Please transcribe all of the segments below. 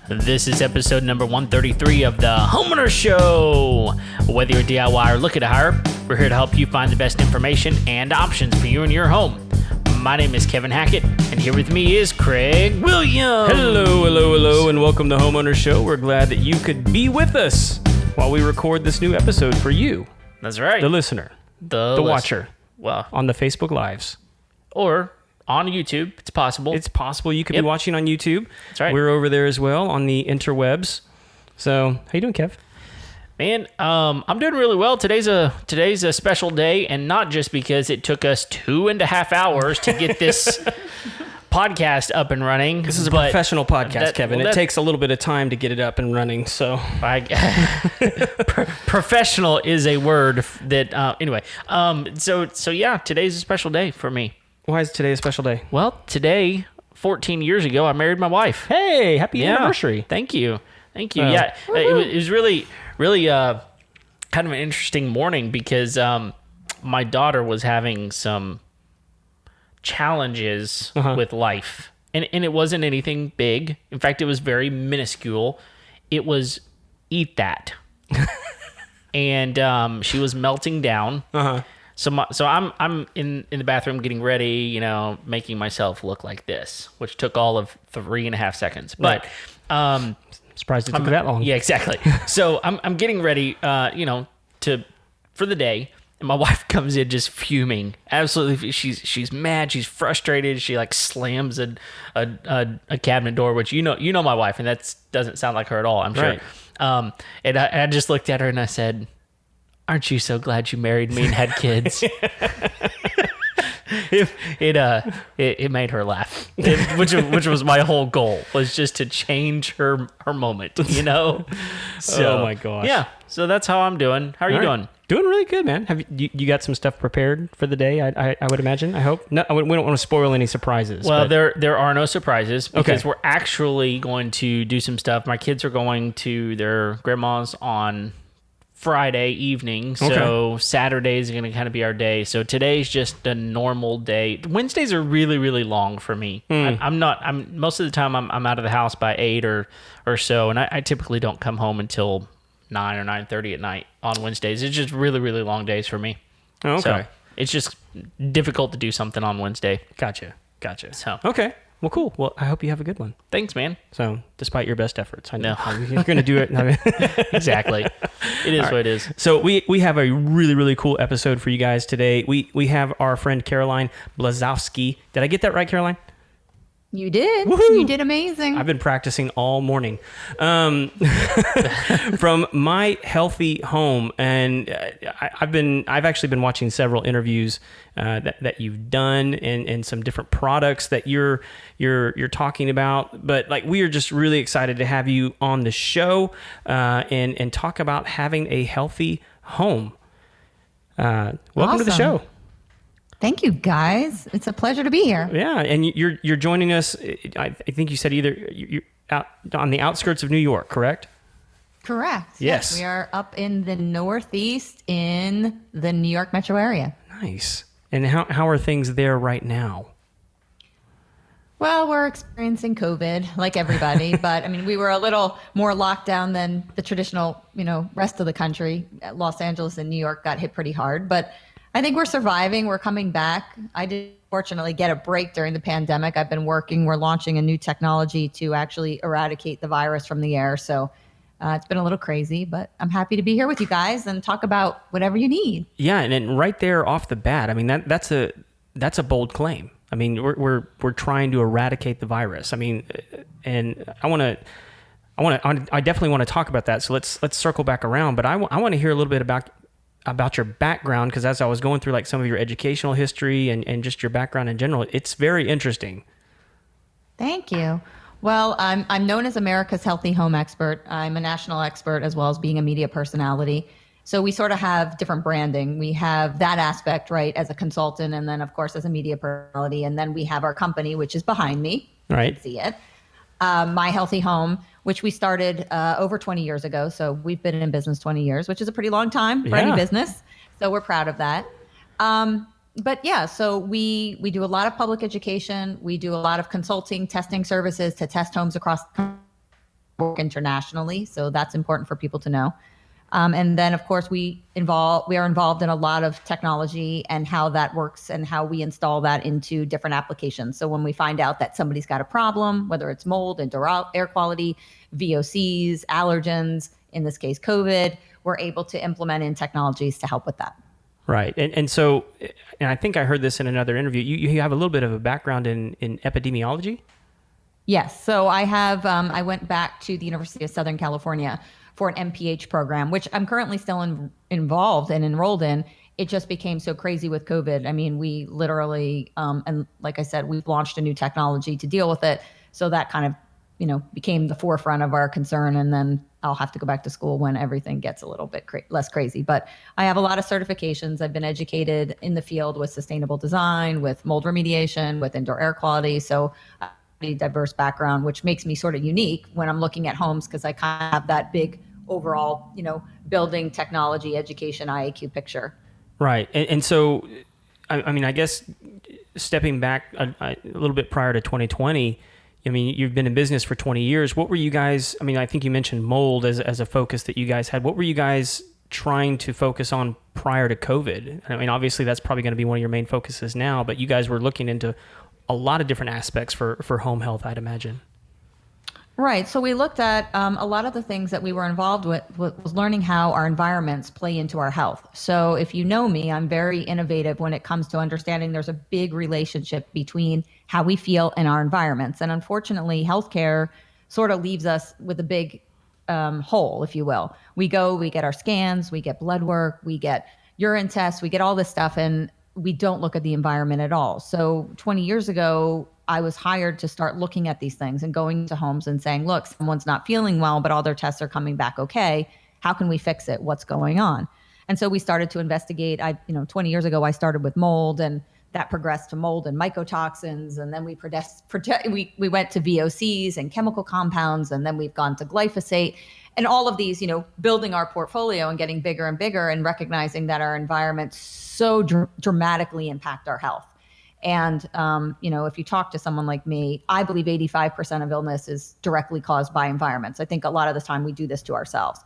This is episode number 133 of the Homeowner Show. Whether you're a DIY or looking to hire, we're here to help you find the best information and options for you and your home. My name is Kevin Hackett, and here with me is Craig Williams. Hello, and welcome to Homeowner Show. We're glad that you could be with us while we record this new episode for you. That's right. The listener. The watcher. Well, on the Facebook Lives. Or on YouTube. It's possible. It's possible you could be watching on YouTube. That's right. We're over there as well on the interwebs. So, how you doing, Kev? Man, I'm doing really well. Today's a special day, and not just because it took us 2.5 hours to get this podcast up and running. This is a professional podcast, Kevin. It takes a little bit of time to get it up and running. So, professional is a word that anyway. So yeah, today's a special day for me. Why is today a special day? Well, today, 14 years ago, I married my wife. Hey, happy anniversary! Thank you. Yeah, it was really kind of an interesting morning because my daughter was having some challenges with life, and it wasn't anything big. In fact, it was very minuscule. It was eat that, and she was melting down. So I'm in the bathroom getting ready, making myself look like this, which took all of 3.5 seconds. But surprised it took that long. Yeah, exactly. So I'm getting ready, for the day, and my wife comes in just fuming. Absolutely, she's mad. She's frustrated. She like slams a cabinet door, which you know my wife, and that doesn't sound like her at all. I'm sure. Right. And I just looked at her and I said, "Aren't you so glad you married me and had kids?" It made her laugh, which was my whole goal, was just to change her moment, So, oh my gosh. Yeah. So that's how I'm doing. How are you doing? Doing really good, man. Have you got some stuff prepared for the day? I would imagine. I hope. No, we don't want to spoil any surprises. Well, there are no surprises because we're actually going to do some stuff. My kids are going to their grandma's on Friday evening, so Saturday is going to kind of be our day. So today's just a normal day. Wednesdays are really, really long for me. I'm most of the time I'm out of the house by 8 or so, and I typically don't come home until 9 or 9:30 at night on Wednesdays. It's just really, really long days for me. Okay. So it's just difficult to do something on Wednesday. Gotcha. So okay. Well, cool. Well, I hope you have a good one. Thanks, man. So, despite your best efforts, I know you're going to do it. Exactly. It is what it is. So, we have a really, really cool episode for you guys today. We have our friend Caroline Blazovsky. Did I get that right, Caroline? You did. Woohoo! You did amazing. I've been practicing all morning. From My Healthy Home, and I've actually been watching several interviews that you've done, and some different products that you're talking about. But we are just really excited to have you on the show and talk about having a healthy home. Welcome to the show. Thank you, guys. It's a pleasure to be here. Yeah, and you're joining us. I think you said you're out on the outskirts of New York, correct? Correct. Yes. We are up in the Northeast in the New York metro area. Nice. And how are things there right now? Well, we're experiencing COVID like everybody, but we were a little more locked down than the traditional, rest of the country. Los Angeles and New York got hit pretty hard, but I think we're surviving. We're coming back. I did fortunately get a break during the pandemic. I've been working. We're launching a new technology to actually eradicate the virus from the air. So it's been a little crazy, but I'm happy to be here with you guys and talk about whatever you need. Yeah, and then right there off the bat, that's a bold claim. We're trying to eradicate the virus. And I definitely want to talk about that. So let's circle back around. But I want to hear a little bit about your background, because as I was going through some of your educational history and just your background in general, it's very interesting. Thank you. Well, I'm known as America's Healthy Home Expert. I'm a national expert as well as being a media personality. So we sort of have different branding. We have that aspect, right, as a consultant, and then, of course, as a media personality. And then we have our company, which is behind me. Right. You can see it. My Healthy Home, which we started over 20 years ago. So we've been in business 20 years, which is a pretty long time for any business. So we're proud of that. But yeah, so we do a lot of public education. We do a lot of consulting, testing services to test homes across the work internationally. So that's important for people to know. And then, of course, we are involved in a lot of technology and how that works and how we install that into different applications. So when we find out that somebody's got a problem, whether it's mold, indoor air quality, VOCs, allergens, in this case, COVID, we're able to implement in technologies to help with that. Right. And so, and I think I heard this in another interview, you have a little bit of a background in epidemiology? Yes. So I went back to the University of Southern California for an MPH program, which I'm currently still involved and enrolled in. It just became so crazy with COVID. I mean, we literally, and like I said, we've launched a new technology to deal with it. So that kind of, became the forefront of our concern. And then I'll have to go back to school when everything gets a little bit less crazy. But I have a lot of certifications. I've been educated in the field with sustainable design, with mold remediation, with indoor air quality. So a diverse background, which makes me sort of unique when I'm looking at homes, because I kind of have that big overall, building technology, education, IAQ picture. Right. And so, I mean, I guess stepping back a little bit prior to 2020, I mean, you've been in business for 20 years. What were you guys, I mean, I think you mentioned mold as a focus that you guys had. What were you guys trying to focus on prior to COVID? I mean, obviously that's probably going to be one of your main focuses now, but you guys were looking into a lot of different aspects for home health, I'd imagine. Right. So we looked at a lot of the things that we were involved with was learning how our environments play into our health. So if you know me, I'm very innovative when it comes to understanding there's a big relationship between how we feel and our environments. And unfortunately, healthcare sort of leaves us with a big hole, if you will. We get our scans, we get blood work, we get urine tests, we get all this stuff, and we don't look at the environment at all. So 20 years ago, I was hired to start looking at these things and going to homes and saying, look, someone's not feeling well, but all their tests are coming back okay. How can we fix it? What's going on? And so we started to investigate. 20 years ago, I started with mold, and that progressed to mold and mycotoxins. And then we went to VOCs and chemical compounds. And then we've gone to glyphosate and all of these, building our portfolio and getting bigger and bigger and recognizing that our environment so dramatically impact our health. And, if you talk to someone like me, I believe 85% of illness is directly caused by environments. I think a lot of the time we do this to ourselves.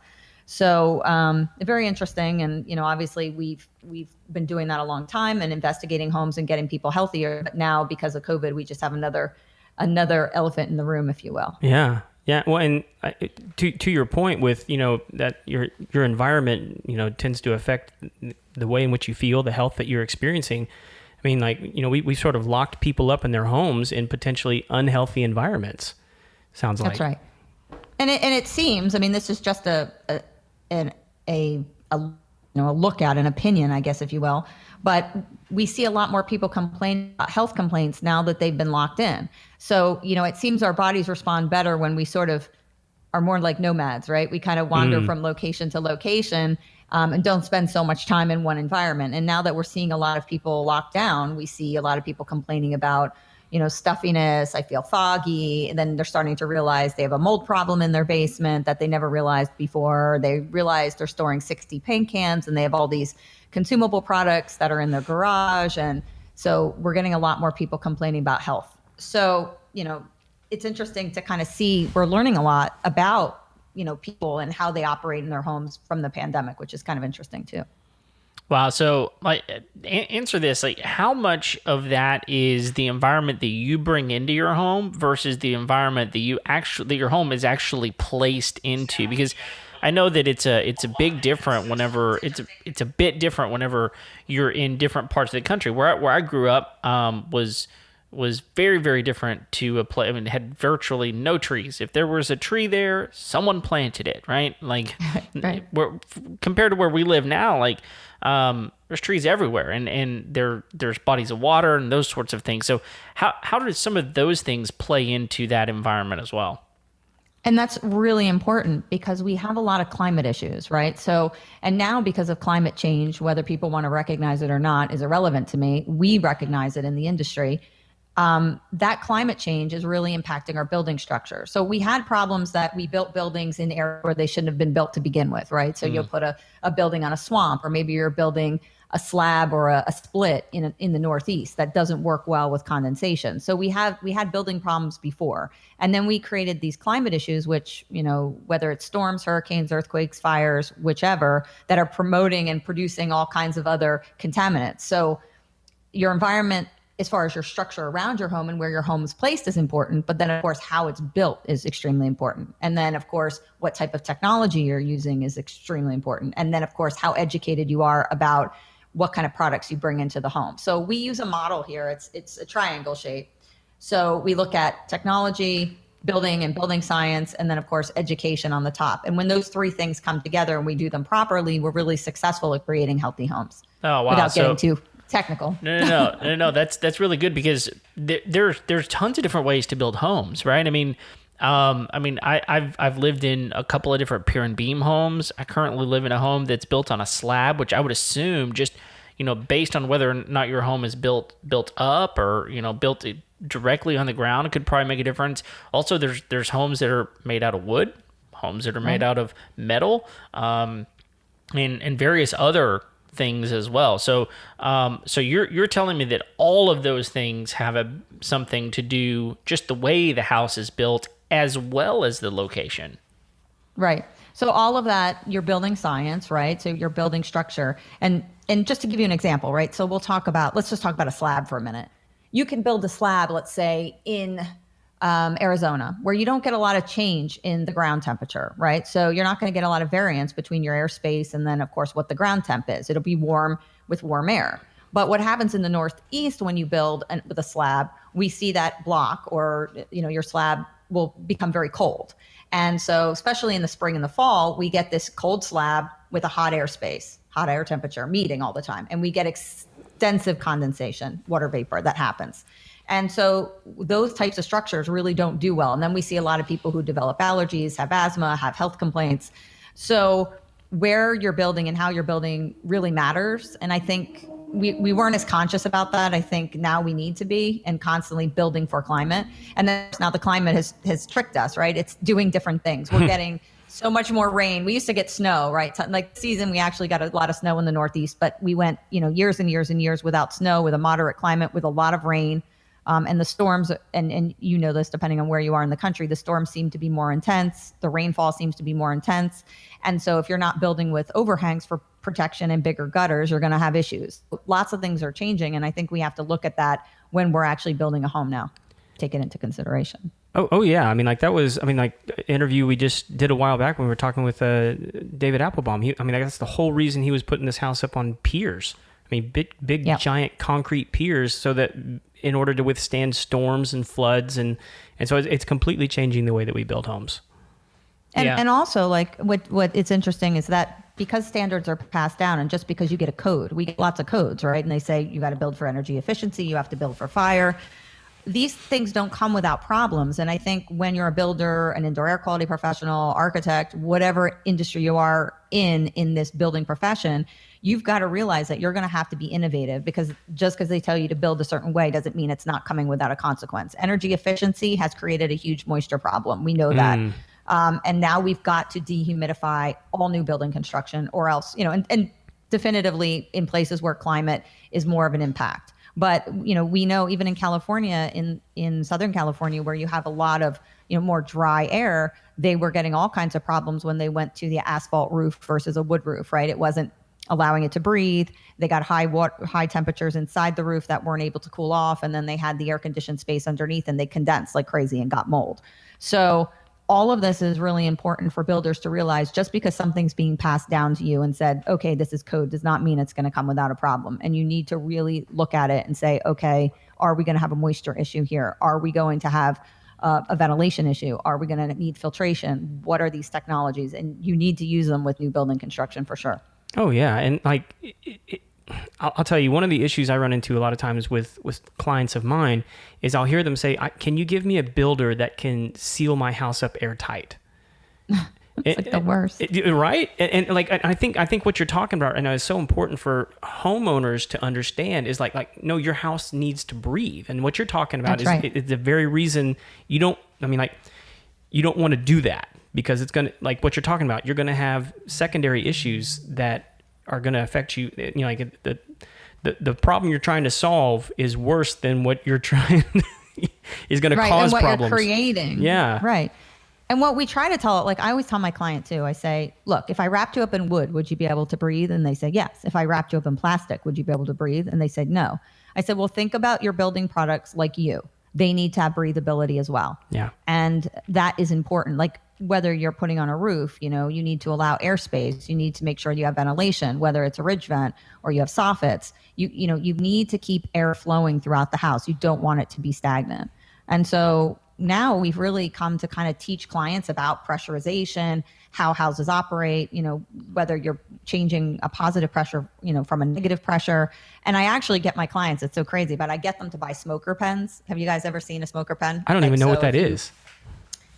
So very interesting. And, obviously we've been doing that a long time and investigating homes and getting people healthier. But now because of COVID, we just have another elephant in the room, if you will. Yeah. Yeah. Well, and to your point with, that your environment, tends to affect the way in which you feel, the health that you're experiencing. I mean, we sort of locked people up in their homes in potentially unhealthy environments. Sounds like. That's right. And it seems, I mean, this is just a look at an opinion, I guess, if you will. But we see a lot more people complain about health complaints now that they've been locked in. So, it seems our bodies respond better when we sort of are more like nomads, right? We kind of wander from location to location and don't spend so much time in one environment. And now that we're seeing a lot of people locked down, we see a lot of people complaining about, stuffiness, I feel foggy. And then they're starting to realize they have a mold problem in their basement that they never realized before. They realize they're storing 60 paint cans and they have all these consumable products that are in their garage. And so we're getting a lot more people complaining about health. So, it's interesting to kind of see, we're learning a lot about, people and how they operate in their homes from the pandemic, which is kind of interesting too. Wow. So, answer this: how much of that is the environment that you bring into your home versus the environment that your home is actually placed into? Because I know that it's a bit different whenever you're in different parts of the country. Where I grew up was very, very different to a place. I mean, it had virtually no trees. If there was a tree there, someone planted it, right? Like, right. Compared to where we live now, there's trees everywhere, and there's bodies of water and those sorts of things. So how does some of those things play into that environment as well? And that's really important because we have a lot of climate issues, right? So, and now because of climate change, whether people want to recognize it or not is irrelevant to me. We recognize it in the industry. that climate change is really impacting our building structure. So we had problems that we built buildings in areas where they shouldn't have been built to begin with, right? So you'll put a building on a swamp, or maybe you're building a slab or a split in the Northeast that doesn't work well with condensation. So we had building problems before, and then we created these climate issues, which, whether it's storms, hurricanes, earthquakes, fires, whichever, that are promoting and producing all kinds of other contaminants. So your environment, as far as your structure around your home and where your home is placed, is important. But then, of course, how it's built is extremely important. And then, of course, what type of technology you're using is extremely important. And then, of course, how educated you are about what kind of products you bring into the home. So we use a model here. It's a triangle shape. So we look at technology, building and building science, and then, of course, education on the top. And when those three things come together and we do them properly, we're really successful at creating healthy homes. Oh, wow. Without getting too technical. No. That's really good, because there's tons of different ways to build homes, right? I've lived in a couple of different pier and beam homes. I currently live in a home that's built on a slab, which I would assume, just based on whether or not your home is built up or built directly on the ground, it could probably make a difference. Also, there's homes that are made out of wood, homes that are made out of metal, and various other things as well. So you're telling me that all of those things have something to do, just the way the house is built as well as the location. Right. So all of that, you're building science, right? So you're building structure. And just to give you an example, right? So let's just talk about a slab for a minute. You can build a slab, let's say, in Arizona, where you don't get a lot of change in the ground temperature, right? So you're not going to get a lot of variance between your airspace and then, of course, what the ground temp is. It'll be warm with warm air. But what happens in the Northeast when you build with a slab, we see that block, or your slab will become very cold. And so, especially in the spring and the fall, we get this cold slab with a hot air temperature meeting all the time, and we get extensive condensation, water vapor that happens. And so those types of structures really don't do well. And then we see a lot of people who develop allergies, have asthma, have health complaints. So where you're building and how you're building really matters. And I think we weren't as conscious about that. I think now we need to be, and constantly building for climate. And then now the climate has tricked us, right? It's doing different things. We're getting so much more rain. We used to get snow, right? Like season, we actually got a lot of snow in the Northeast, but we went, years and years and years without snow, with a moderate climate, with a lot of rain. And the storms, and this, depending on where you are in the country, the storms seem to be more intense. The rainfall seems to be more intense. And so if you're not building with overhangs for protection and bigger gutters, you're going to have issues. Lots of things are changing. And I think we have to look at that when we're actually building a home now, take it into consideration. Oh yeah. Interview we just did a while back when we were talking with David Applebaum. That's the whole reason he was putting this house up on piers. Big giant concrete piers, so that in order to withstand storms and floods, and so it's completely changing the way that we build homes. And also, like, what it's interesting is that because standards are passed down, and just because you get a code, we get lots of codes, right? And they say you got to build for energy efficiency, you have to build for fire. These things don't come without problems. And I think when you're a builder, an indoor air quality professional, architect, whatever industry you are in this building profession, you've got to realize that you're going to have to be innovative, because just because they tell you to build a certain way doesn't mean it's not coming without a consequence. Energy efficiency has created a huge moisture problem. We know that. And now we've got to dehumidify all new building construction, or else, and definitively in places where climate is more of an impact. But, we know even in California, in Southern California, where you have a lot of, more dry air, they were getting all kinds of problems when they went to the asphalt roof versus a wood roof, right? It wasn't allowing it to breathe. They got high temperatures inside the roof that weren't able to cool off. And then they had the air conditioned space underneath, and they condensed like crazy and got mold. So all of this is really important for builders to realize. Just because something's being passed down to you and said, okay, this is code, does not mean it's going to come without a problem. And you need to really look at it and say, okay, are we going to have a moisture issue here? Are we going to have a ventilation issue? Are we going to need filtration? What are these technologies? And you need to use them with new building construction for sure. Oh yeah. And I'll tell you, one of the issues I run into a lot of times with clients of mine is I'll hear them say, can you give me a builder that can seal my house up airtight? It's like the worst. Right? And like, I think what you're talking about right now is so important for homeowners to understand is like, no, your house needs to breathe. And what you're talking about is it's the very reason you don't want to do that, because it's going to, like what you're talking about, you're going to have secondary issues that are going to affect you. You know, like the problem you're trying to solve is worse than what you're trying is going to cause and what problems. You're creating. Yeah. Right. And what we try to tell, like I always tell my client too, I say, look, if I wrapped you up in wood, would you be able to breathe? And they say, yes. If I wrapped you up in plastic, would you be able to breathe? And they said, no. I said, well, think about your building products like you. They need to have breathability as well. Yeah. And that is important. Like whether you're putting on a roof, you know, you need to allow airspace. You need to make sure you have ventilation, whether it's a ridge vent or you have soffits. You need to keep air flowing throughout the house. You don't want it to be stagnant. And so now we've really come to kind of teach clients about pressurization, how houses operate, you know, whether you're changing a positive pressure, you know, from a negative pressure. And I actually get my clients, it's so crazy, but I get them to buy smoker pens. Have you guys ever seen a smoker pen? I don't even know what that is.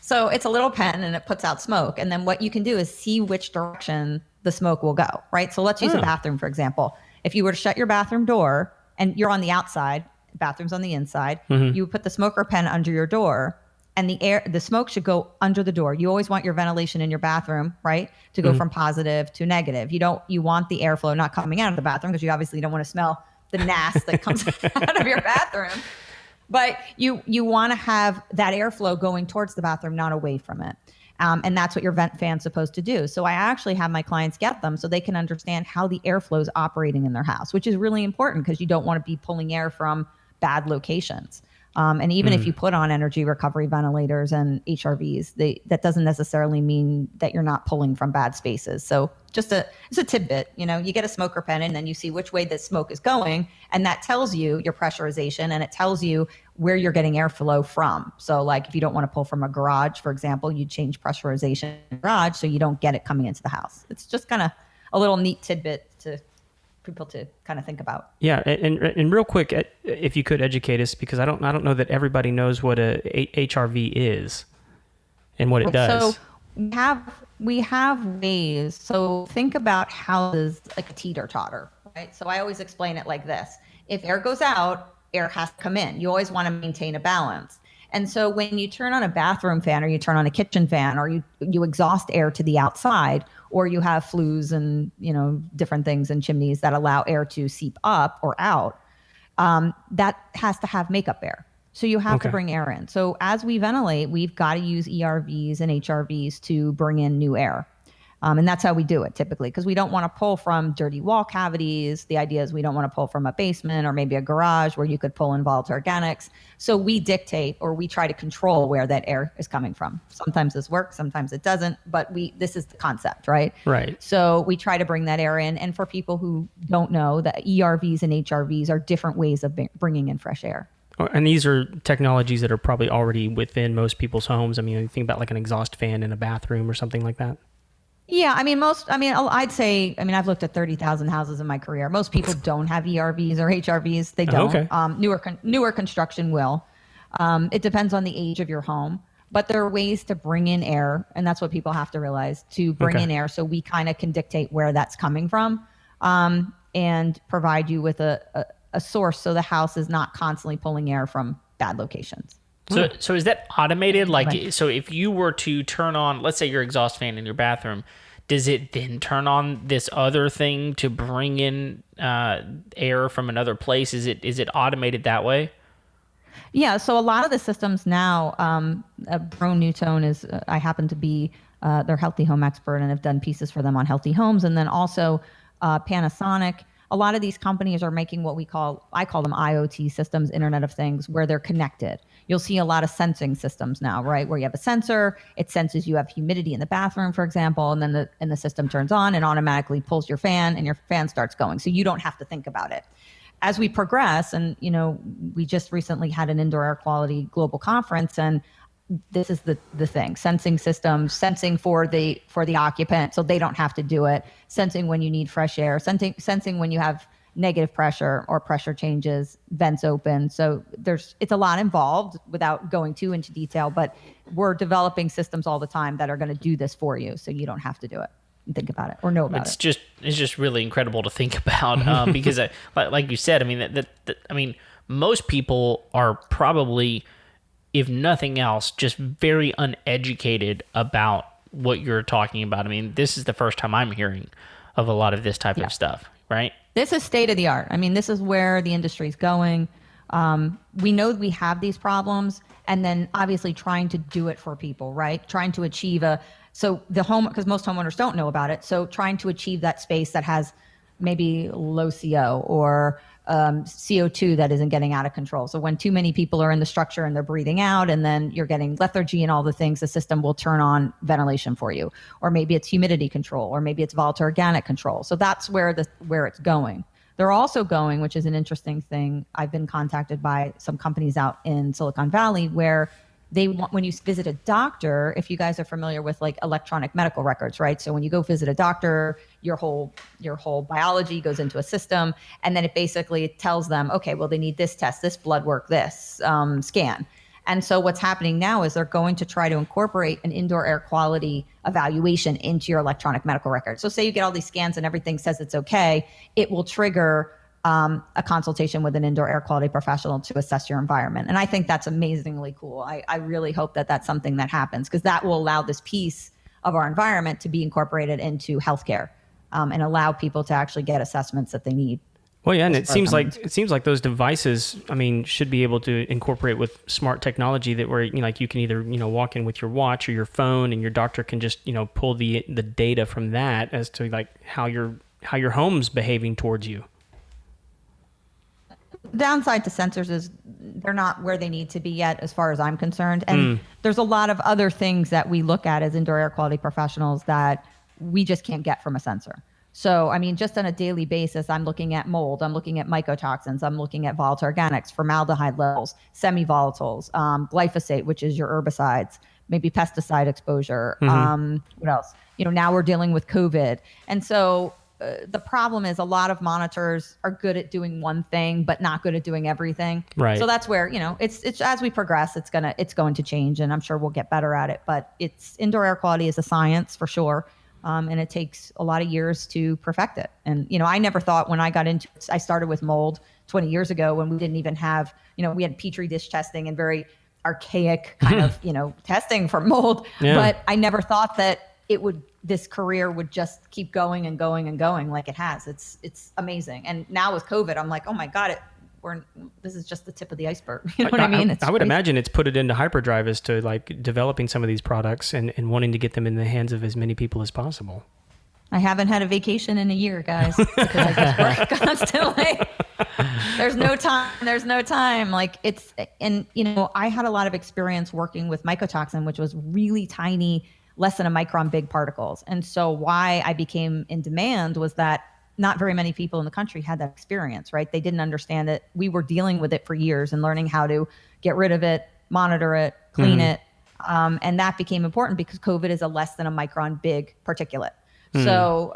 So it's a little pen and it puts out smoke. And then what you can do is see which direction the smoke will go, right? So let's use a bathroom, for example. If you were to shut your bathroom door and you're on the outside, bathroom's on the inside, you put the smoker pen under your door, and the smoke should go under the door. You always want your ventilation in your bathroom, right, to go from positive to negative. You want the airflow not coming out of the bathroom, because you obviously don't want to smell the NAS that comes out of your bathroom. But you want to have that airflow going towards the bathroom, not away from it. And that's what your vent fan's supposed to do. So I actually have my clients get them so they can understand how the airflow is operating in their house, which is really important because you don't want to be pulling air from bad locations. And even if you put on energy recovery ventilators and HRVs, that doesn't necessarily mean that you're not pulling from bad spaces. So it's a tidbit, you know, you get a smoker pen and then you see which way the smoke is going, and that tells you your pressurization, and it tells you where you're getting airflow from. So like if you don't want to pull from a garage, for example, you change pressurization in the garage so you don't get it coming into the house. It's just kind of a little neat tidbit to people to kind of think about. Yeah, and real quick, if you could educate us, because I don't know that everybody knows what a HRV is and what it does. So we have ways. So think about houses like a teeter-totter, right? So I always explain it like this: if air goes out, air has to come in. You always want to maintain a balance. And so when you turn on a bathroom fan or you turn on a kitchen fan, or you exhaust air to the outside, or you have flues and, you know, different things in chimneys that allow air to seep up or out, that has to have makeup air. So you have to bring air in. So as we ventilate, we've got to use ERVs and HRVs to bring in new air. And that's how we do it typically, because we don't want to pull from dirty wall cavities. The idea is we don't want to pull from a basement or maybe a garage where you could pull in volatile organics. So we dictate, or we try to control where that air is coming from. Sometimes this works, sometimes it doesn't, but this is the concept, right? Right. So we try to bring that air in. And for people who don't know, the ERVs and HRVs are different ways of bringing in fresh air. And these are technologies that are probably already within most people's homes. I mean, you think about like an exhaust fan in a bathroom or something like that. Yeah, I'd say, I've looked at 30,000 houses in my career. Most people don't have ERVs or HRVs. They don't. Okay. Newer construction will. It depends on the age of your home. But there are ways to bring in air, and that's what people have to realize, to bring in air so we kind of can dictate where that's coming from, and provide you with a source so the house is not constantly pulling air from bad locations. So is that automated? Like, so if you were to turn on, let's say your exhaust fan in your bathroom, does it then turn on this other thing to bring in air from another place? Is it automated that way? Yeah. So a lot of the systems now, Brone Newtone is, I happen to be their healthy home expert and have done pieces for them on healthy homes. And then also Panasonic. A lot of these companies are making what I call them IoT systems, Internet of Things, where they're connected. You'll see a lot of sensing systems now, right? Where you have a sensor, it senses you have humidity in the bathroom, for example, and then the system turns on and automatically pulls your fan and your fan starts going. So you don't have to think about it. As we progress, and we just recently had an indoor air quality global conference, and this is the thing: sensing systems, sensing for the occupant so they don't have to do it, sensing when you need fresh air, sensing when you have negative pressure or pressure changes, vents open. So it's a lot involved without going too into detail, but we're developing systems all the time that are going to do this for you, so you don't have to do it and think about it or know about it. It's just really incredible to think about because like you said, I mean, most people are probably, if nothing else, just very uneducated about what you're talking about. I mean, this is the first time I'm hearing of a lot of this type of stuff, right? This is state of the art. I mean, this is where the industry is going. We know we have these problems, and then obviously trying to do it for people, right? Trying to achieve because most homeowners don't know about it. So trying to achieve that space that has maybe low CO or CO2 that isn't getting out of control. So when too many people are in the structure and they're breathing out, and then you're getting lethargy and all the things, the system will turn on ventilation for you. Or maybe it's humidity control, or maybe it's volatile organic control. So that's where it's going. They're also going, which is an interesting thing. I've been contacted by some companies out in Silicon Valley where they want, when you visit a doctor, if you guys are familiar with like electronic medical records, right? So when you go visit a doctor, your whole biology goes into a system, and then it basically tells them, okay, well, they need this test, this blood work, this scan. And so what's happening now is they're going to try to incorporate an indoor air quality evaluation into your electronic medical record. So say you get all these scans and everything says it's okay, it will trigger a consultation with an indoor air quality professional to assess your environment. And I think that's amazingly cool. I really hope that that's something that happens, because that will allow this piece of our environment to be incorporated into healthcare and allow people to actually get assessments that they need. Well, yeah, and it seems like those devices, I mean, should be able to incorporate with smart technology that where you can either walk in with your watch or your phone, and your doctor can just pull the data from that as to like how your home's behaving towards you. The downside to sensors is they're not where they need to be yet, as far as I'm concerned. And there's a lot of other things that we look at as indoor air quality professionals that we just can't get from a sensor. So, I mean, just on a daily basis, I'm looking at mold, I'm looking at mycotoxins, I'm looking at volatile organics, formaldehyde levels, semi-volatiles, glyphosate, which is your herbicides, maybe pesticide exposure. What else? Now we're dealing with COVID. And so the problem is a lot of monitors are good at doing one thing, but not good at doing everything. Right. So that's where, it's as we progress, it's going to change, and I'm sure we'll get better at it. But indoor air quality is a science for sure. And it takes a lot of years to perfect it. And, I never thought when I got into it, I started with mold 20 years ago when we didn't even have, we had Petri dish testing and very archaic kind of, testing for mold. Yeah. But I never thought that this career would just keep going and going and going like it has. It's amazing. And now with COVID, I'm like, oh my God, this is just the tip of the iceberg. You know what I mean? I would imagine it's put it into hyperdrive as to like developing some of these products and wanting to get them in the hands of as many people as possible. I haven't had a vacation in a year, guys, because I just work constantly. There's no time. Like I had a lot of experience working with mycotoxin, which was really tiny, less than a micron big particles. And so why I became in demand was that not very many people in the country had that experience, right? They didn't understand it. We were dealing with it for years and learning how to get rid of it, monitor it, clean it. And that became important because COVID is a less than a micron big particulate. So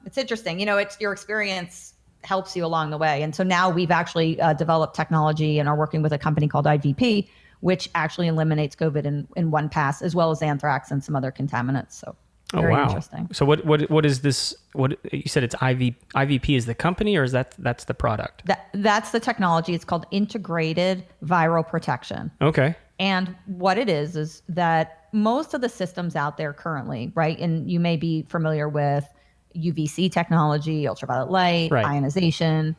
it's interesting. It's your experience helps you along the way. And so now we've actually developed technology and are working with a company called IVP, which actually eliminates COVID in one pass, as well as anthrax and some other contaminants. So very interesting. So what is this? What you said? It's IVP is the company, or is that's the product? That's the technology. It's called integrated viral protection. Okay. And what it is that most of the systems out there currently, right? And you may be familiar with UVC technology, ultraviolet light, ionization,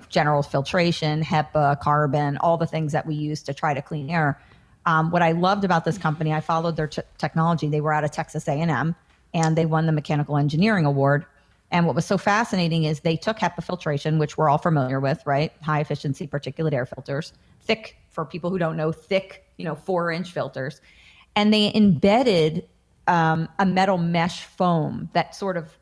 general filtration, HEPA, carbon, all the things that we use to try to clean air. What I loved about this company, I followed their technology. They were out of Texas A&M, and they won the Mechanical Engineering Award. And what was so fascinating is they took HEPA filtration, which we're all familiar with, right? High efficiency particulate air filters, thick, for people who don't know, thick, 4-inch filters. And they embedded a metal mesh foam that sort of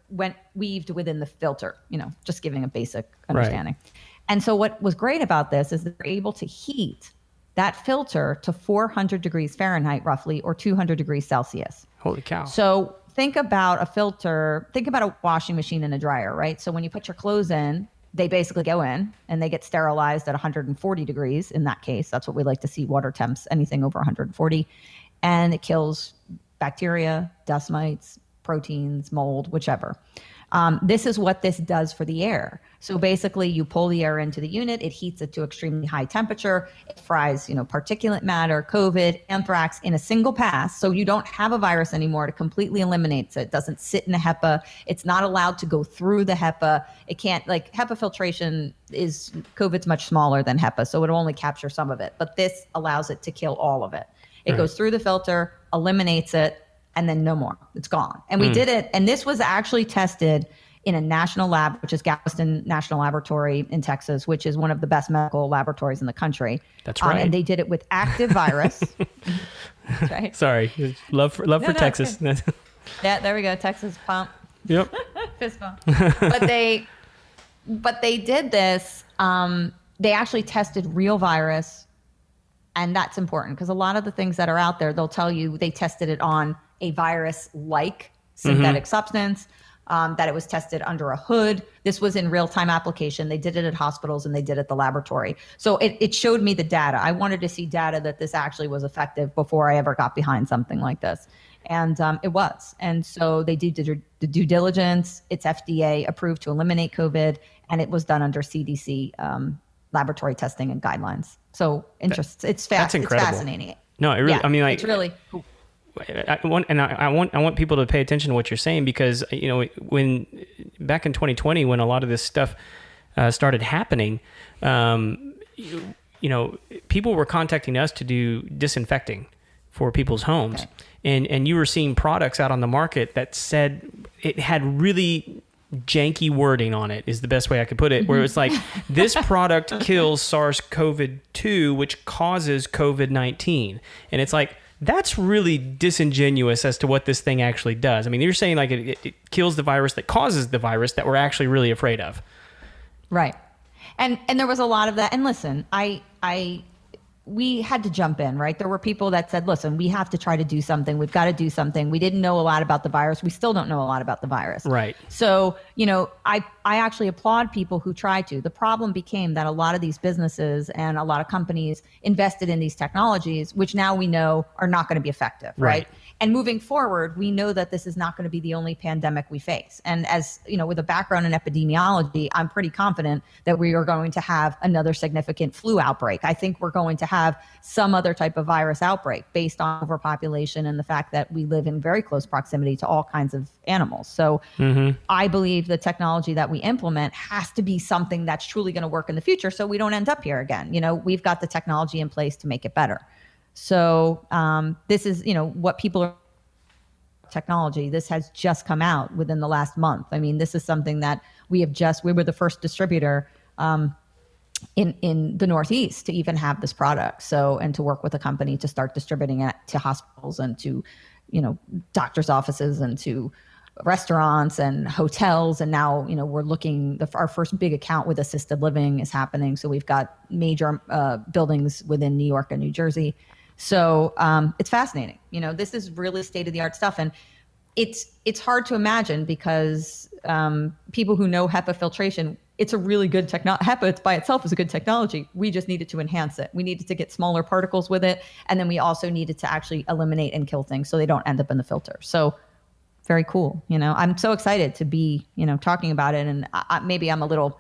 weaved within the filter, just giving a basic understanding. Right. And so what was great about this is they're able to heat that filter to 400 degrees Fahrenheit, roughly, or 200 degrees Celsius. Holy cow. So think about a filter, think about a washing machine and a dryer, right? So when you put your clothes in, They basically go in and they get sterilized at 140 degrees. In that case, that's what we like to see, water temps, anything over 140. And it kills bacteria, dust mites, proteins, mold, whichever. This is what this does for the air. So basically you pull the air into the unit, it heats it to extremely high temperature, it fries, particulate matter, COVID, anthrax in a single pass. So you don't have a virus anymore. It completely eliminates it. It doesn't sit in a HEPA. It's not allowed to go through the HEPA. It can't, HEPA filtration COVID's much smaller than HEPA, so it'll only capture some of it. But this allows it to kill all of it. It goes through the filter, eliminates it, and then no more. It's gone. And we did it. And this was actually tested in a national lab, which is Galveston National Laboratory in Texas, which is one of the best medical laboratories in the country. That's right. And they did it with active virus. That's right. Sorry. Love for Texas. Yeah, there we go. Texas pump. Yep. Fist bump. But they did this. They actually tested real virus. And that's important because a lot of the things that are out there, they'll tell you they tested it on a virus-like synthetic substance, that it was tested under a hood. This was in real-time application. They did it at hospitals and they did it at the laboratory. So it showed me the data. I wanted to see data that this actually was effective before I ever got behind something like this. And it was. And so they did the due diligence. It's FDA approved to eliminate COVID, and it was done under CDC laboratory testing and guidelines. So it's that's incredible. It's fascinating. No, it really. Yeah, I mean, it's really cool. I want people to pay attention to what you're saying because when back in 2020 when a lot of this stuff started happening, people were contacting us to do disinfecting for people's homes, and you were seeing products out on the market that said it had really janky wording on it is the best way I could put it, where it's like, this product kills SARS-CoV-2, which causes COVID-19. And it's like, that's really disingenuous as to what this thing actually does. I mean, you're saying like it kills the virus that causes the virus that we're actually really afraid of. Right. And there was a lot of that. And listen, we had to jump in, right? There were people that said, listen, we have to try to do something. We've got to do something. We didn't know a lot about the virus. We still don't know a lot about the virus. Right. So, I actually applaud people who try to. The problem became that a lot of these businesses and a lot of companies invested in these technologies, which now we know are not going to be effective, right? And moving forward, we know that this is not going to be the only pandemic we face. And as with a background in epidemiology, I'm pretty confident that we are going to have another significant flu outbreak. I think we're going to have some other type of virus outbreak based on overpopulation and the fact that we live in very close proximity to all kinds of animals. So I believe the technology that we implement has to be something that's truly going to work in the future so we don't end up here again. We've got the technology in place to make it better. So this is, what people are technology. This has just come out within the last month. I mean, this is something that we were the first distributor in the Northeast to even have this product. So, and to work with a company to start distributing it to hospitals and to, doctors' offices and to restaurants and hotels. And now, we're our first big account with assisted living is happening. So we've got major buildings within New York and New Jersey. So it's fascinating. This is really state-of-the-art stuff. And it's hard to imagine because people who know HEPA filtration, it's a really good technology. HEPA by itself is a good technology. We just needed to enhance it. We needed to get smaller particles with it. And then we also needed to actually eliminate and kill things so they don't end up in the filter. So very cool. I'm so excited to be, talking about it. And maybe I'm a little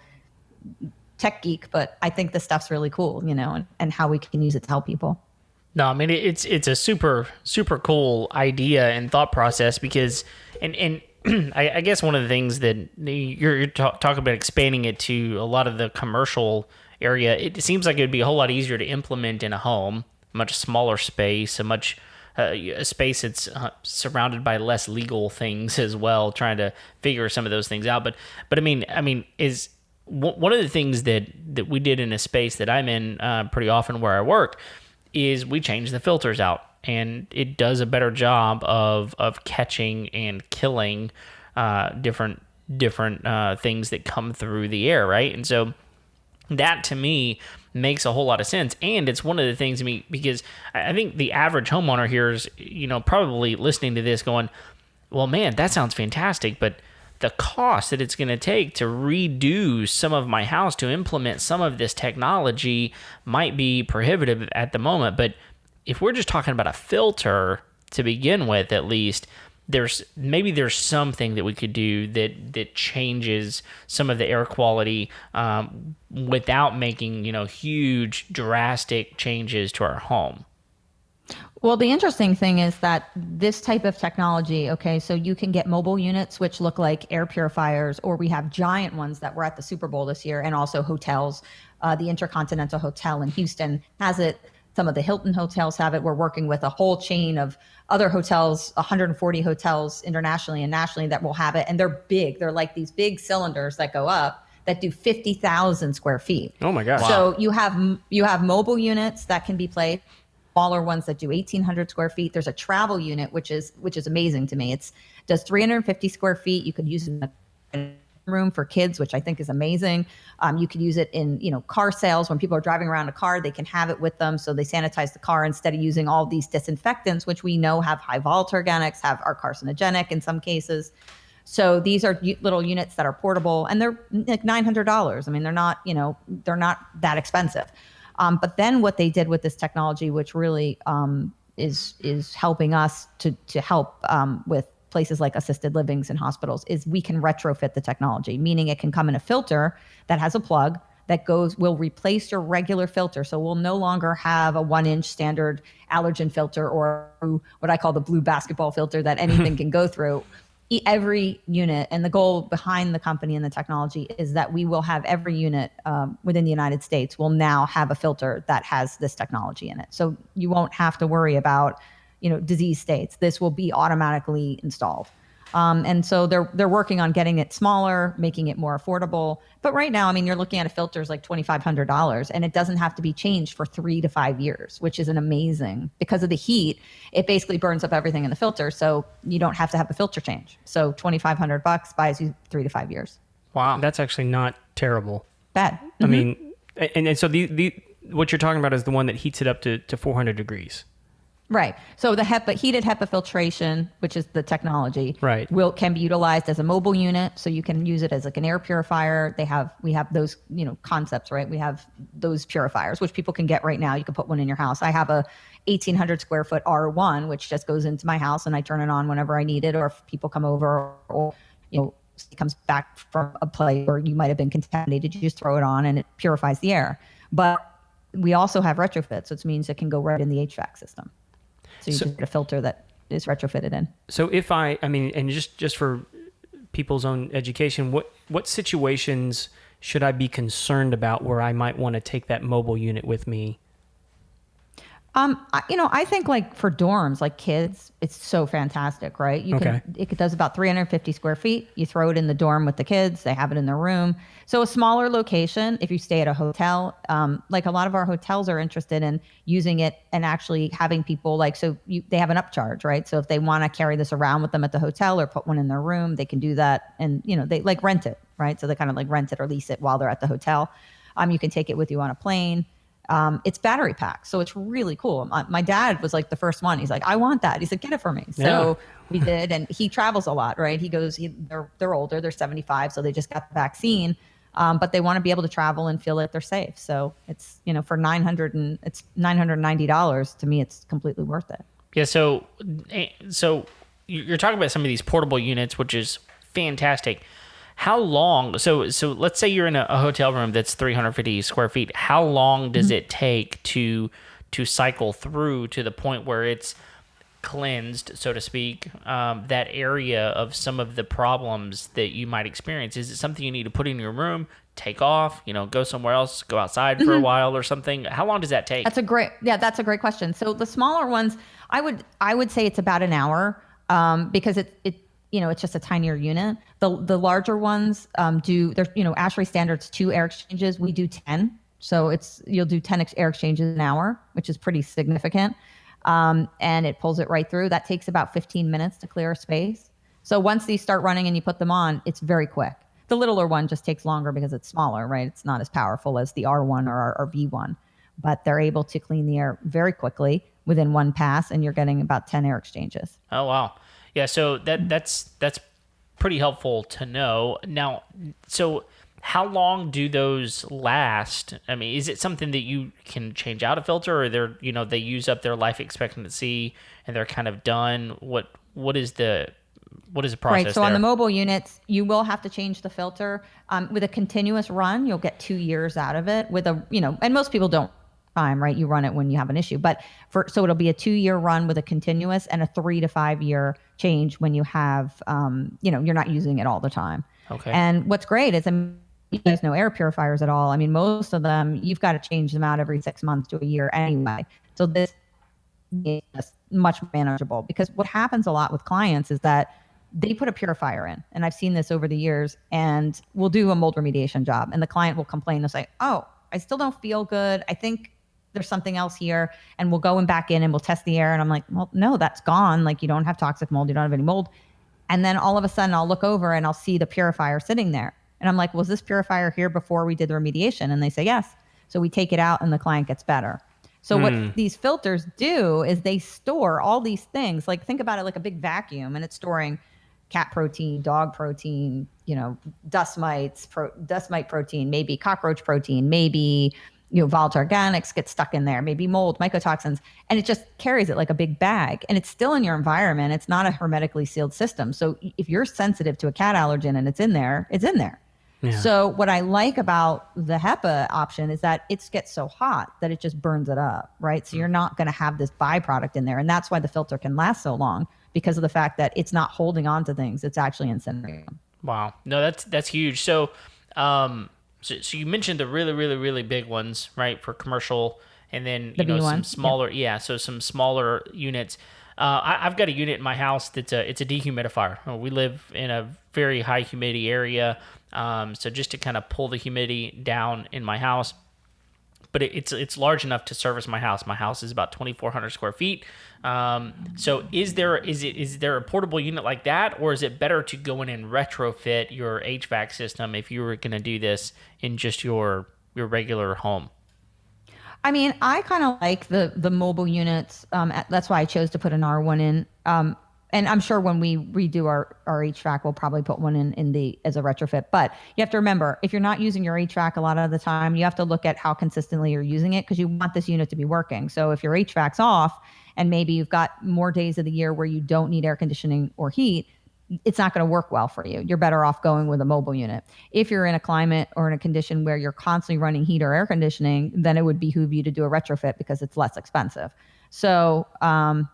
tech geek, but I think this stuff's really cool, and how we can use it to help people. No, I mean, it's a super, super cool idea and thought process because, and I guess one of the things that you're talking about expanding it to a lot of the commercial area, it seems like it would be a whole lot easier to implement in a home, a much smaller space, a space that's surrounded by less legal things as well, trying to figure some of those things out. But I mean, is one of the things that we did in a space that I'm in pretty often where I work is we change the filters out, and it does a better job of catching and killing different things that come through the air, right? And so that to me makes a whole lot of sense. And it's one of the things, because I think the average homeowner here is, probably listening to this going, well, man, that sounds fantastic, but the cost that it's going to take to redo some of my house, to implement some of this technology, might be prohibitive at the moment. But if we're just talking about a filter to begin with, at least, there's something that we could do that changes some of the air quality without making, huge drastic changes to our home. Well, the interesting thing is that this type of technology, okay, so you can get mobile units which look like air purifiers, or we have giant ones that were at the Super Bowl this year, and also hotels. The Intercontinental Hotel in Houston has it. Some of the Hilton hotels have it. We're working with a whole chain of other hotels, 140 hotels internationally and nationally that will have it. And they're big. They're like these big cylinders that go up that do 50,000 square feet. Oh my gosh. So you have mobile units that can be placed, smaller ones that do 1,800 square feet. There's a travel unit, which is amazing to me. Does 350 square feet. You could use it in a room for kids, which I think is amazing. You could use it in, car sales. When people are driving around a car, they can have it with them. So they sanitize the car instead of using all these disinfectants, which we know have high volatile organics, are carcinogenic in some cases. So these are little units that are portable, and they're like $900. I mean, they're not that expensive. But then what they did with this technology, which really is helping us to help with places like assisted livings and hospitals, is we can retrofit the technology, meaning it can come in a filter that has a plug that will replace your regular filter. So we'll no longer have a 1-inch standard allergen filter, or what I call the blue basketball filter that anything can go through. Every unit, and the goal behind the company and the technology is that we will have every unit within the United States will now have a filter that has this technology in it. So you won't have to worry about disease states. This will be automatically installed. And so they're working on getting it smaller, making it more affordable. But right now, I mean, you're looking at a filter is like $2,500, and it doesn't have to be changed for 3 to 5 years, which is an amazing, because of the heat, it basically burns up everything in the filter. So you don't have to have a filter change. So $2,500 buys you 3 to 5 years. Wow. That's actually not terrible. Bad. Mm-hmm. I mean, and so the what you're talking about is the one that heats it up to 400 degrees. Right. So the heated HEPA filtration, which is the technology, right, can be utilized as a mobile unit. So you can use it as like an air purifier. We have those, concepts, right? We have those purifiers, which people can get right now. You can put one in your house. I have a 1,800 square foot R1, which just goes into my house, and I turn it on whenever I need it, or if people come over, or, it comes back from a place where you might have been contaminated, you just throw it on and it purifies the air. But we also have retrofits, which means it can go right in the HVAC system. So you just get a filter that is retrofitted in. So if I mean, and just for people's own education, what situations should I be concerned about where I might want to take that mobile unit with me? I think like for dorms, like kids, it's so fantastic, right? It does about 350 square feet. You throw it in the dorm with the kids. They have it in their room. So a smaller location, if you stay at a hotel, like a lot of our hotels are interested in using it and actually having people they have an upcharge, right? So if they want to carry this around with them at the hotel or put one in their room, they can do that. And, they like rent it, right? So they kind of like rent it or lease it while they're at the hotel. You can take it with you on a plane. It's battery packed, so it's really cool. My dad was like the first one. He's like, I want that. He said, get it for me. So we did, and he travels a lot, right? He goes, they're older, they're 75, so they just got the vaccine, but they want to be able to travel and feel like they're safe. So it's, for it's $990. To me, it's completely worth it. Yeah. So you're talking about some of these portable units, which is fantastic. How long? So let's say you're in a hotel room that's 350 square feet. How long does it take to cycle through to the point where it's cleansed, so to speak, that area of some of the problems that you might experience? Is it something you need to put in your room, take off, go somewhere else, go outside for a while or something? How long does that take? That's a great question. So the smaller ones, I would say it's about an hour, because it's just a tinier unit. The larger ones there's ASHRAE standards 2 air exchanges. We do 10. So you'll do 10 air exchanges an hour, which is pretty significant. And it pulls it right through. That takes about 15 minutes to clear a space. So once these start running and you put them on, it's very quick. The littler one just takes longer because it's smaller, right? It's not as powerful as the R1 or our V1, but they're able to clean the air very quickly within one pass, and you're getting about 10 air exchanges. Oh, wow. Yeah, so that's pretty helpful to know. Now, so how long do those last? I mean, is it something that you can change out a filter, or they use up their life expectancy and they're kind of done? What is the process Right. So there? on the mobile units, you will have to change the filter. With a continuous run, you'll get 2 years out of it. And most people don't time, right? You run it when you have an issue, so it'll be a 2-year run with a continuous, and a 3 to 5 year change when you have, you're not using it all the time. Okay. And what's great is, you guys know air purifiers at all. I mean, most of them, you've got to change them out every 6 months to a year anyway. So this is just much manageable, because what happens a lot with clients is that they put a purifier in, and I've seen this over the years, and we'll do a mold remediation job, and the client will complain. They'll say, "Oh, I still don't feel good. I think there's something else here." And we'll go back in and we'll test the air. And I'm like, "Well, no, that's gone. Like, you don't have toxic mold. You don't have any mold." And then all of a sudden I'll look over and I'll see the purifier sitting there. And I'm like, "Was this purifier here before we did the remediation?" And they say, "Yes." So we take it out and the client gets better. So what these filters do is they store all these things. Like, think about it like a big vacuum, and it's storing cat protein, dog protein, dust mite protein, maybe cockroach protein, maybe, volatile organics get stuck in there, maybe mold, mycotoxins, and it just carries it like a big bag, and it's still in your environment. It's not a hermetically sealed system. So if you're sensitive to a cat allergen and it's in there, it's in there. Yeah. So what I like about the HEPA option is that it gets so hot that it just burns it up, right? So you're not going to have this byproduct in there. And that's why the filter can last so long, because of the fact that it's not holding on to things. It's actually incinerating them. Wow. No, that's huge. So, so you mentioned the really, really, really big ones, right, for commercial, and then some smaller, so some smaller units. I've got a unit in my house it's a dehumidifier. We live in a very high humidity area, so just to kind of pull the humidity down in my house. But it's large enough to service my house. My house is about 2,400 square feet. So is there a portable unit like that, or is it better to go in and retrofit your HVAC system if you were going to do this in just your regular home? I mean, I kind of like the mobile units. That's why I chose to put an R1 in. And I'm sure when we redo our HVAC, we'll probably put one in as a retrofit. But you have to remember, if you're not using your HVAC a lot of the time, you have to look at how consistently you're using it, because you want this unit to be working. So if your HVAC's off and maybe you've got more days of the year where you don't need air conditioning or heat, it's not going to work well for you. You're better off going with a mobile unit. If you're in a climate or in a condition where you're constantly running heat or air conditioning, then it would behoove you to do a retrofit because it's less expensive. So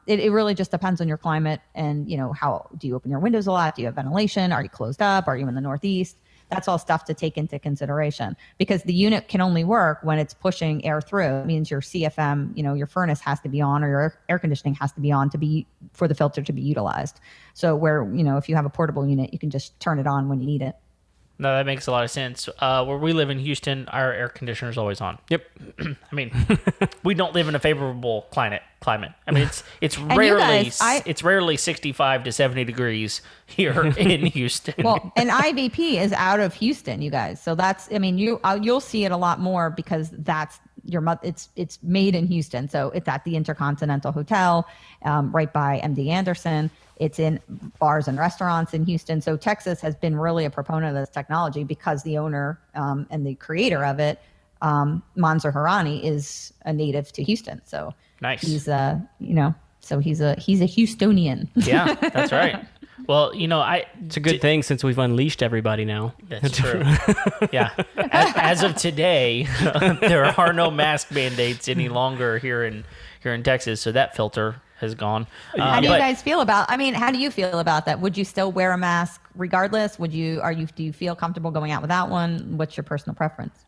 it really just depends on your climate and, how do you open your windows a lot? Do you have ventilation? Are you closed up? Are you in the Northeast? That's all stuff to take into consideration, because the unit can only work when it's pushing air through. It means your CFM, your furnace has to be on, or your air conditioning has to be on for the filter to be utilized. So where, if you have a portable unit, you can just turn it on when you need it. No, that makes a lot of sense. Where we live in Houston, our air conditioner is always on. Yep. I mean, we don't live in a favorable climate. I mean, it's rarely 65 to 70 degrees here in Houston. Well, and IVP is out of Houston, you guys. So that's, you'll see it a lot more, because that's it's made in Houston. So it's at the Intercontinental Hotel, right by MD Anderson. It's in bars and restaurants in Houston. So Texas has been really a proponent of this technology, because the owner and the creator of it, Mansour Harani, is a native to Houston. So nice. He's so he's a Houstonian. Yeah, that's right. Well, it's a good thing, since we've unleashed everybody now. That's true. Yeah. As of today, there are no mask mandates any longer here in Texas. So that filter has gone. How do you guys feel about? How do you feel about that? Would you still wear a mask regardless? Do you feel comfortable going out without one? What's your personal preference?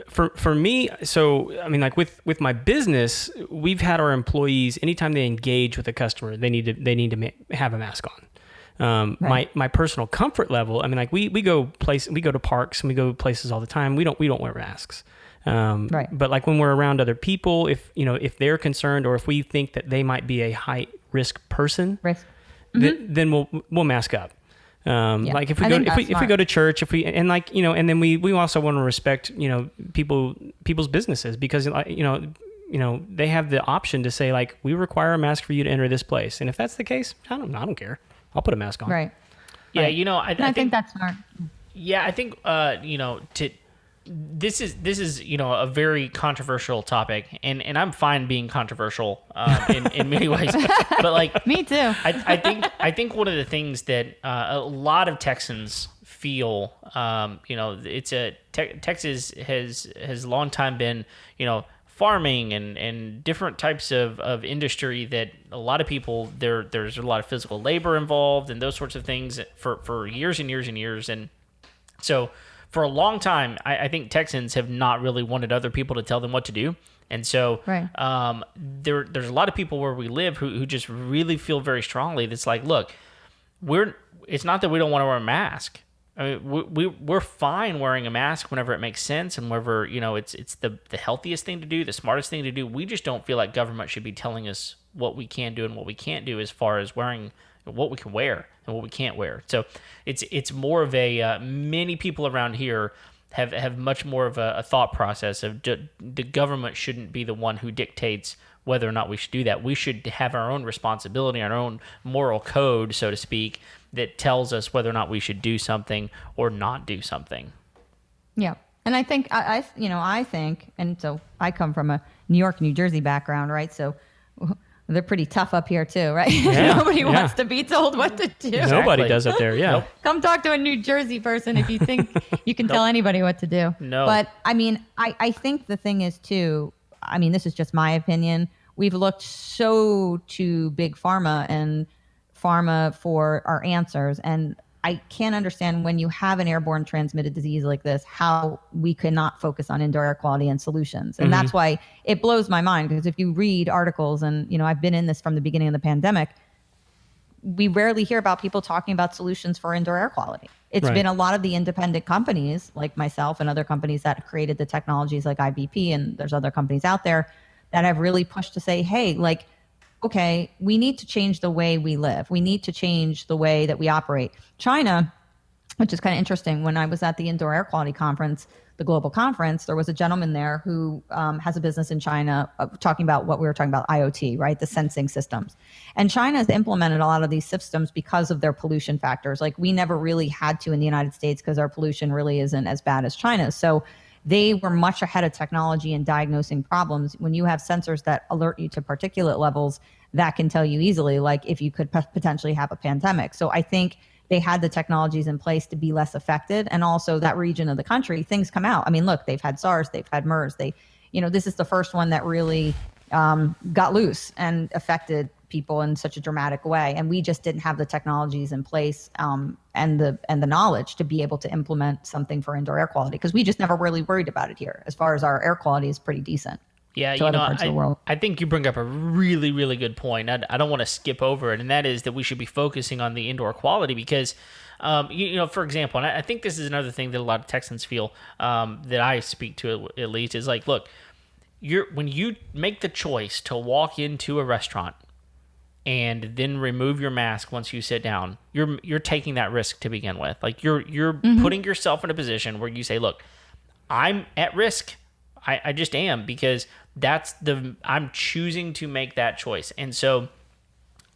For me, so like with my business, we've had our employees, anytime they engage with a customer, they need to have a mask on. Right. My personal comfort level, we go to parks and we go places all the time. We don't wear masks. Right. But like when we're around other people, if they're concerned, or if we think that they might be a high risk person, then we'll mask up. Like if we go to church, and then we also want to respect, people's businesses, because they have the option to say, like, we require a mask for you to enter this place. And if that's the case, I don't care. I'll put a mask on. Right. Yeah, right. I think that's smart. Yeah, I think this is a very controversial topic, and I'm fine being controversial in many ways, but like Me too. I think one of the things that a lot of Texans feel, Texas has long time been farming and different types of industry that a lot of people there's a lot of physical labor involved and those sorts of things for years and years and years. And so for a long time, I think Texans have not really wanted other people to tell them what to do. And so Right. There's a lot of people where we live who just really feel very strongly that's like, look, it's not that we don't want to wear a mask. I mean, we're fine wearing a mask whenever it makes sense and whenever, it's the healthiest thing to do, the smartest thing to do. We just don't feel like government should be telling us what we can do and what we can't do as far as wearing what we can wear and what we can't wear. So it's more of a many people around here have much more of a thought process of the government shouldn't be the one who dictates whether or not we should do that. We should have our own responsibility, our own moral code, so to speak, that tells us whether or not we should do something or not do something. Yeah. And I think, I think, and so I come from a New York, New Jersey background, right? So they're pretty tough up here too, right? Yeah, Nobody wants to be told what to do. Exactly. Nobody does up there. Yeah. Nope. Come talk to a New Jersey person if you think you can tell anybody what to do. No. But I mean, I think the thing is too, I mean, this is just my opinion. We've looked so to big pharma and pharma for our answers. And I can't understand when you have an airborne transmitted disease like this, how we cannot focus on indoor air quality and solutions. And that's why it blows my mind, because if you read articles, and, I've been in this from the beginning of the pandemic, we rarely hear about people talking about solutions for indoor air quality. It's Right. been a lot of the independent companies like myself and other companies that created the technologies like IBP, and there's other companies out there that have really pushed to say, hey, like, okay, we need to change the way we live. We need to change the way that we operate. China, which is kind of interesting, when I was at the Indoor Air Quality Conference, the global conference, there was a gentleman there who has a business in China talking about what we were talking about, IoT, right? The sensing systems. And China has implemented a lot of these systems because of their pollution factors. Like we never really had to in the United States because our pollution really isn't as bad as China's. So they were much ahead of technology in diagnosing problems. When you have sensors that alert you to particulate levels, that can tell you easily, like if you could potentially have a pandemic. So I think they had the technologies in place to be less affected. And also that region of the country, things come out. I mean, look, they've had SARS, they've had MERS. This is the first one that really got loose and affected people in such a dramatic way. And we just didn't have the technologies in place and the knowledge to be able to implement something for indoor air quality, because we just never really worried about it here. As far as our air quality is pretty decent. Yeah, to other parts of the world. I think you bring up a really, really good point. I don't want to skip over it, and that is that we should be focusing on the indoor quality because, for example, and I think this is another thing that a lot of Texans feel that I speak to at least is like, look, when you make the choice to walk into a restaurant and then remove your mask once you sit down, you're taking that risk to begin with. Like you're putting yourself in a position where you say, look, I'm at risk. I just am, because I'm choosing to make that choice. And so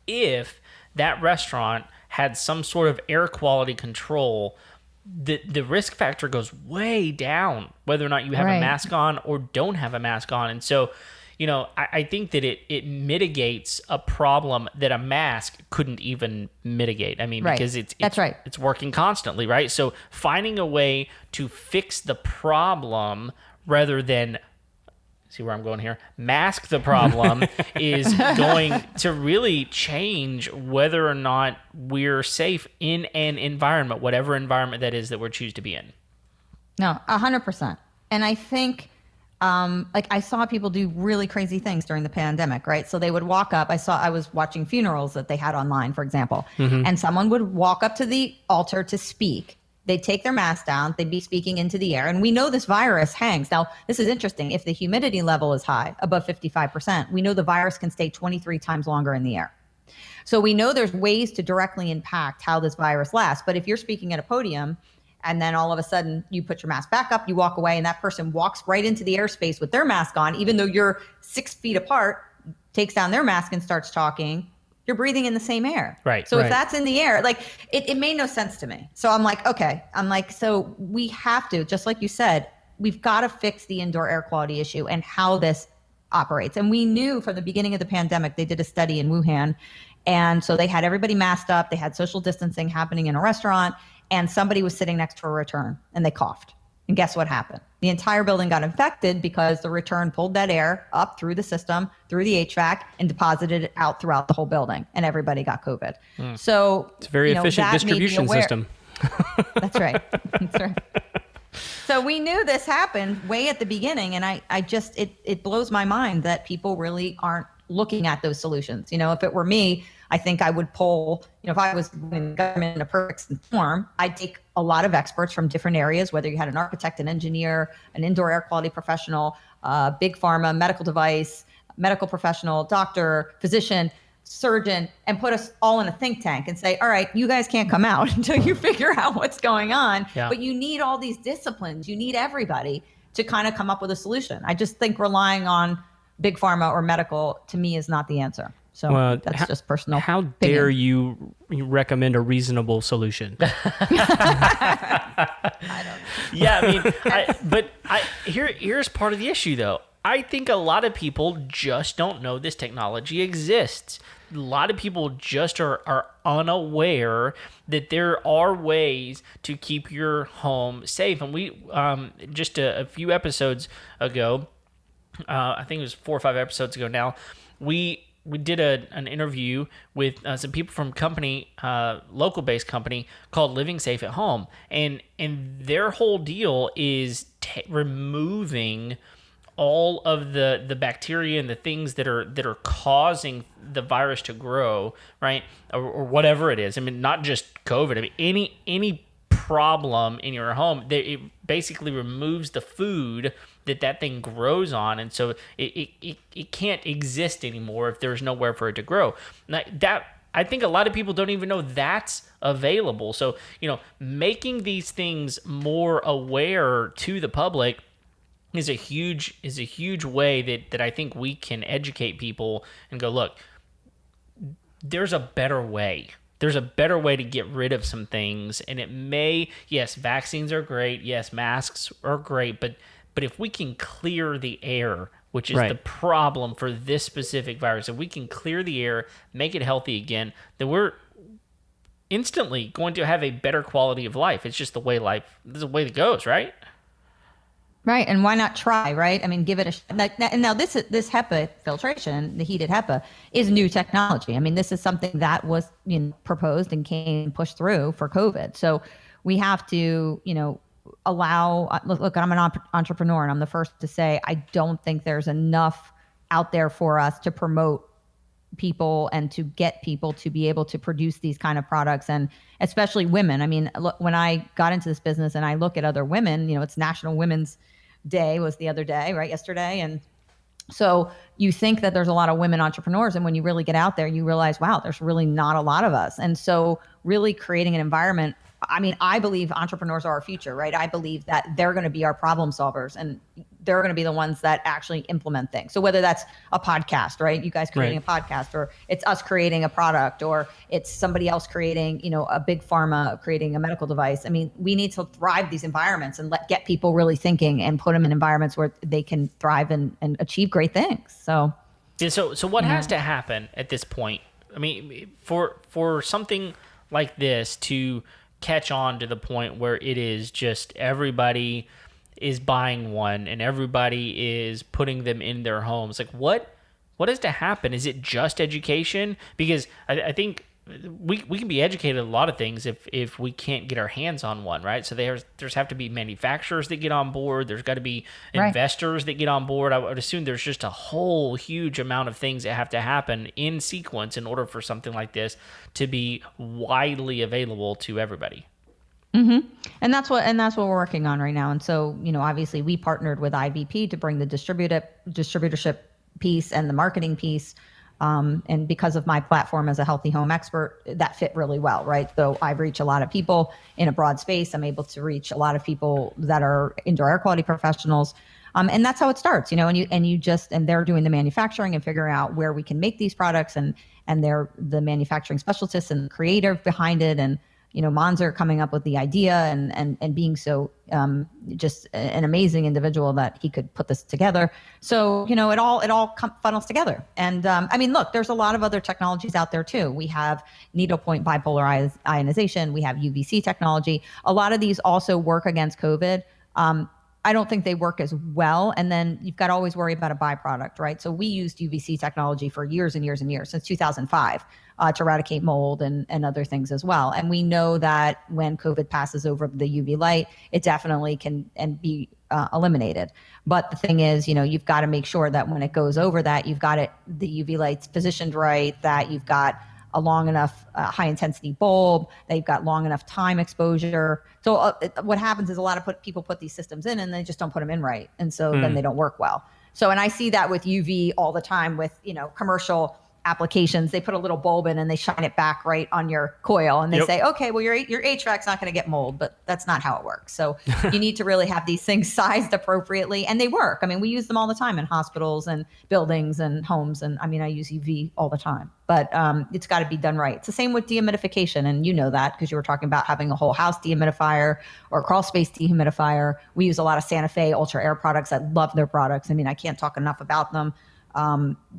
if that restaurant had some sort of air quality control, the risk factor goes way down, whether or not you have a mask on or don't have a mask on. And so, I think that it mitigates a problem that a mask couldn't even mitigate. I mean, because it's working constantly, right? So finding a way to fix the problem rather than, see where I'm going here, mask the problem is going to really change whether or not we're safe in an environment, whatever environment that is that we choose to be in. No, 100%. And I think, I saw people do really crazy things during the pandemic, right? So they would walk up. I was watching funerals that they had online, for example, and someone would walk up to the altar to speak. They'd take their mask down. They'd be speaking into the air. And we know this virus hangs. Now, this is interesting. If the humidity level is high, above 55%, we know the virus can stay 23 times longer in the air. So we know there's ways to directly impact how this virus lasts. But if you're speaking at a podium and then all of a sudden you put your mask back up, you walk away, and that person walks right into the airspace with their mask on, even though you're 6 feet apart, takes down their mask and starts talking, you're breathing in the same air. Right. So if that's in the air, like it made no sense to me. So I'm like, okay, so we have to, just like you said, we've got to fix the indoor air quality issue and how this operates. And we knew from the beginning of the pandemic, they did a study in Wuhan. And so they had everybody masked up. They had social distancing happening in a restaurant, and somebody was sitting next to a return and they coughed. And guess what happened? The entire building got infected because the return pulled that air up through the system, through the HVAC, and deposited it out throughout the whole building. And everybody got COVID. So it's a very efficient distribution system. That's right. That's right. So we knew this happened way at the beginning. And I just, it blows my mind that people really aren't looking at those solutions. If it were me, I think I would pull, if I was in the government in a perfect storm, I'd take a lot of experts from different areas, whether you had an architect, an engineer, an indoor air quality professional, big pharma, medical device, medical professional, doctor, physician, surgeon, and put us all in a think tank and say, all right, you guys can't come out until you figure out what's going on. Yeah. But you need all these disciplines. You need everybody to kind of come up with a solution. I just think relying on big pharma or medical, to me, is not the answer. So that's just personal. How dare you recommend a reasonable solution? I don't know. Yeah, here's part of the issue, though. I think a lot of people just don't know this technology exists. A lot of people just are unaware that there are ways to keep your home safe. And we, just a few episodes ago, I think it was 4 or 5 episodes ago now, we did an interview with some people from company, local-based company called Living Safe at Home, and their whole deal is removing all of the bacteria and the things that are causing the virus to grow, right, or whatever it is. I mean, not just COVID. I mean, any problem in your home, it basically removes the food that thing grows on, and so it can't exist anymore if there's nowhere for it to grow. Now, I think a lot of people don't even know that's available. So, making these things more aware to the public is a huge way that I think we can educate people and go, look, there's a better way. There's a better way to get rid of some things, and it may, yes, vaccines are great, yes, masks are great, but if we can clear the air, which is the problem for this specific virus, if we can clear the air, make it healthy again, then we're instantly going to have a better quality of life. It's just the way it goes, right? Right, and why not try, right? I mean, give it a now this HEPA filtration, the heated HEPA, is new technology. I mean, this is something that was proposed and came pushed through for COVID. So we have to, allow. Look, I'm an entrepreneur, and I'm the first to say I don't think there's enough out there for us to promote people and to get people to be able to produce these kind of products, and especially women. I mean, look, when I got into this business and I look at other women, it's National Women's Day was the other day, right? Yesterday. And so you think that there's a lot of women entrepreneurs, and when you really get out there, you realize, wow, there's really not a lot of us. And so really creating an environment, I mean, I believe entrepreneurs are our future, right? I believe that they're going to be our problem solvers, and they're going to be the ones that actually implement things. So whether that's a podcast, right? You guys creating a podcast, or it's us creating a product, or it's somebody else creating, a big pharma creating a medical device. I mean, we need to thrive these environments and get people really thinking and put them in environments where they can thrive and achieve great things. So, yeah, so what has to happen at this point? I mean, for something like this to catch on to the point where it is just everybody is buying one and everybody is putting them in their homes, like what has to happen? Is it just education? Because I think we can be educated a lot of things if we can't get our hands on one, right? So there's have to be manufacturers that get on board. There's got to be investors that get on board. I would assume there's just a whole huge amount of things that have to happen in sequence in order for something like this to be widely available to everybody. Mm-hmm. And that's what we're working on right now. And so, obviously we partnered with IVP to bring the distributorship piece and the marketing piece. And because of my platform as a healthy home expert, that fit really well, right? So I reach a lot of people in a broad space. I'm able to reach a lot of people that are indoor air quality professionals. And that's how it starts, and they're doing the manufacturing and figuring out where we can make these products, and they're the manufacturing specialists and the creator behind it. And, Monzer coming up with the idea and being so just an amazing individual that he could put this together. So, it all funnels together. And look, there's a lot of other technologies out there too. We have needlepoint bipolar ionization. We have UVC technology. A lot of these also work against COVID. I don't think they work as well. And then you've got to always worry about a byproduct, right? So we used UVC technology for years and years and years, since 2005, to eradicate mold and other things as well. And we know that when COVID passes over the UV light, it definitely can be eliminated. But the thing is, you've got to make sure that when it goes over that, you've got the UV light's positioned right, that you've got a long enough high intensity bulb, that you've got long enough time exposure. So what happens is a lot of people put these systems in and they just don't put them in right. And so then they don't work well. So, and I see that with UV all the time with, commercial applications. They put a little bulb in and they shine it back right on your coil, and they say, okay, well, your HVAC's not going to get mold, but that's not how it works. So you need to really have these things sized appropriately, and they work. We use them all the time in hospitals and buildings and homes. And I use UV all the time, but it's got to be done right. It's the same with dehumidification. And that because you were talking about having a whole house dehumidifier or a crawl space dehumidifier. We use a lot of Santa Fe Ultra Air products. I love their products. I can't talk enough about them.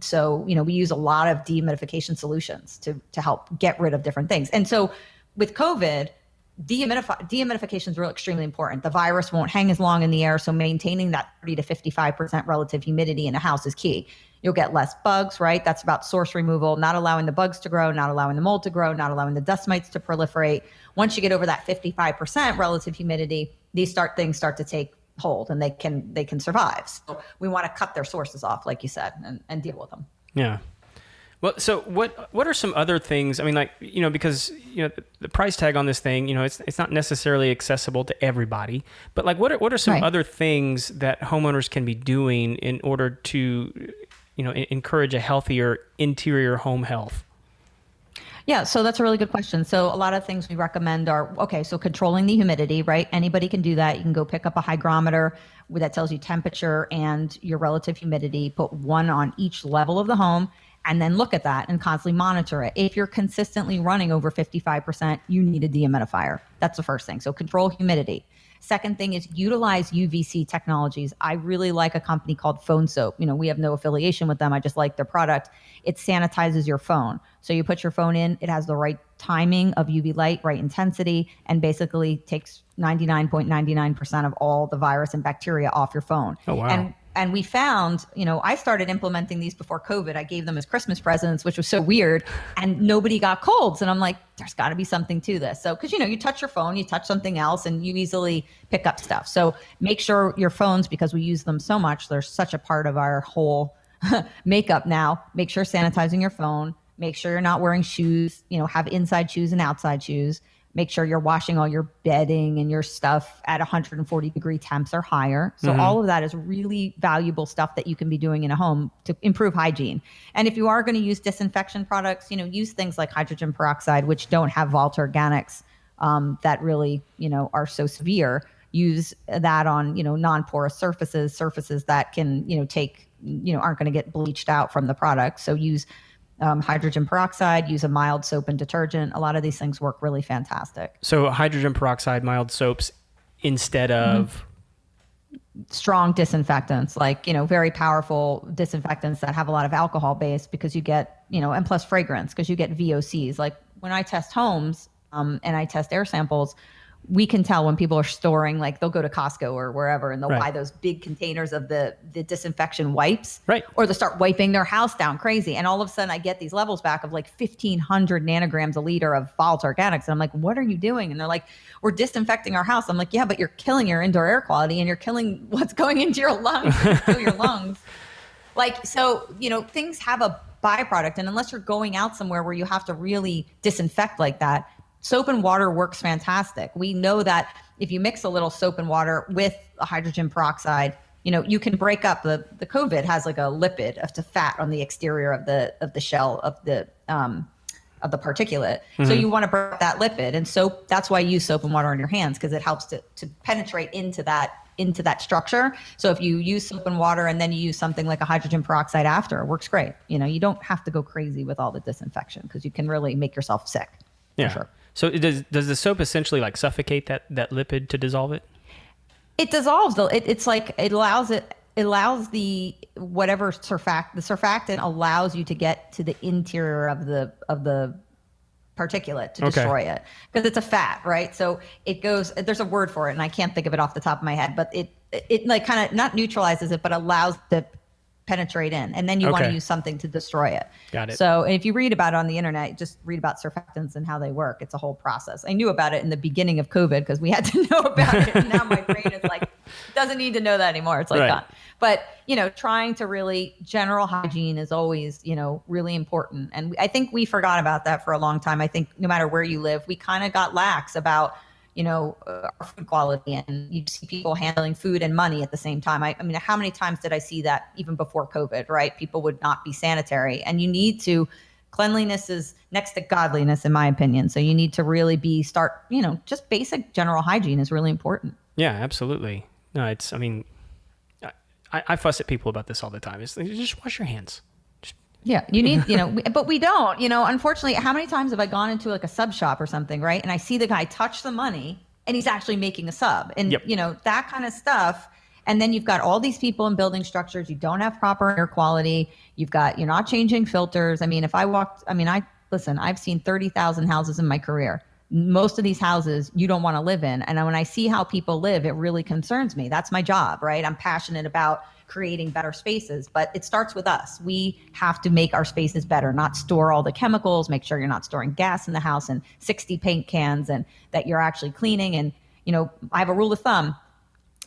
So, we use a lot of dehumidification solutions to help get rid of different things. And so with COVID, dehumidification is really extremely important. The virus won't hang as long in the air. So maintaining that 30 to 55% relative humidity in a house is key. You'll get less bugs, right? That's about source removal, not allowing the bugs to grow, not allowing the mold to grow, not allowing the dust mites to proliferate. Once you get over that 55% relative humidity, these things start to take hold, and they can survive. So we want to cut their sources off, like you said, and deal with them. Yeah. Well, so what are some other things? Because the price tag on this thing, it's not necessarily accessible to everybody. But what are some other things that homeowners can be doing in order to encourage a healthier interior home health? Yeah, so that's a really good question. So a lot of things we recommend are, so controlling the humidity, right? Anybody can do that. You can go pick up a hygrometer that tells you temperature and your relative humidity, put one on each level of the home, and then look at that and constantly monitor it. If you're consistently running over 55%, you need a dehumidifier. That's the first thing. So control humidity. Second thing is utilize UVC technologies. I really like a company called Phone Soap. We have no affiliation with them. I just like their product. It sanitizes your phone. So you put your phone in, it has the right timing of UV light, right intensity, and basically takes 99.99% of all the virus and bacteria off your phone. Oh, wow. And we found, I started implementing these before COVID. I gave them as Christmas presents, which was so weird, and nobody got colds. And I'm like, there's got to be something to this. So, because, you touch your phone, you touch something else, and you easily pick up stuff. So make sure your phones, because we use them so much, they're such a part of our whole makeup now. Make sure sanitizing your phone. Make sure you're not wearing shoes, have inside shoes and outside shoes. Make sure you're washing all your bedding and your stuff at 140 degree temps or higher. So all of that is really valuable stuff that you can be doing in a home to improve hygiene. And if you are going to use disinfection products, use things like hydrogen peroxide, which don't have volatile organics that really, are so severe. Use that on, non-porous surfaces that can, take, aren't going to get bleached out from the product. So use hydrogen peroxide, use a mild soap and detergent. A lot of these things work really fantastic. So hydrogen peroxide, mild soaps instead of strong disinfectants, like, very powerful disinfectants that have a lot of alcohol base, because you get, and plus fragrance, because you get VOCs. Like when I test homes and I test air samples, we can tell when people are storing, like they'll go to Costco or wherever and they'll buy those big containers of the disinfection wipes, or they'll start wiping their house down crazy. And all of a sudden I get these levels back of like 1,500 nanograms a liter of volatile organics. And I'm like, what are you doing? And they're like, we're disinfecting our house. I'm like, yeah, but you're killing your indoor air quality and you're killing what's going into your lungs. Kill your lungs. Like, so, things have a byproduct. And unless you're going out somewhere where you have to really disinfect like that, soap and water works fantastic. We know that if you mix a little soap and water with a hydrogen peroxide, you can break up the COVID has like a lipid of the fat on the exterior of the shell of the the particulate. So you want to burn up that lipid, and soap, that's why you use soap and water on your hands, because it helps to penetrate into that structure. So if you use soap and water and then you use something like a hydrogen peroxide after, it works great. You don't have to go crazy with all the disinfection, because you can really make yourself sick. Yeah. For sure. So does the soap essentially like suffocate that lipid to dissolve it? It dissolves though. It's like it allows the whatever surfactant allows you to get to the interior of the particulate to destroy it, because it's a fat, right? So it goes, there's a word for it and I can't think of it off the top of my head, but it like kind of not neutralizes it, but allows the penetrate in, and then you want to use something to destroy it. Got it. So if you read about it on the internet, just read about surfactants and how they work. It's a whole process. I knew about it in the beginning of COVID because we had to know about it, and now my brain is like, doesn't need to know that anymore. It's like gone. But trying to really, general hygiene is always really important, and I think we forgot about that for a long time. I think no matter where you live, we kind of got lax about our food quality, and you see people handling food and money at the same time. I mean, how many times did I see that even before COVID, right? People would not be sanitary, and cleanliness is next to godliness, in my opinion. So you need to really just basic general hygiene is really important. Yeah, absolutely. No, I fuss at people about this all the time. It's just wash your hands. Yeah, you need, but we don't, unfortunately. How many times have I gone into like a sub shop or something, right? And I see the guy touch the money and he's actually making a sub, and that kind of stuff. And then you've got all these people in building structures. You don't have proper air quality. You're not changing filters. I mean, I've seen 30,000 houses in my career. Most of these houses you don't want to live in. And when I see how people live, it really concerns me. That's my job, right? I'm passionate about creating better spaces, but it starts with us. We have to make our spaces better, not store all the chemicals, make sure you're not storing gas in the house and 60 paint cans, and that you're actually cleaning. And, I have a rule of thumb.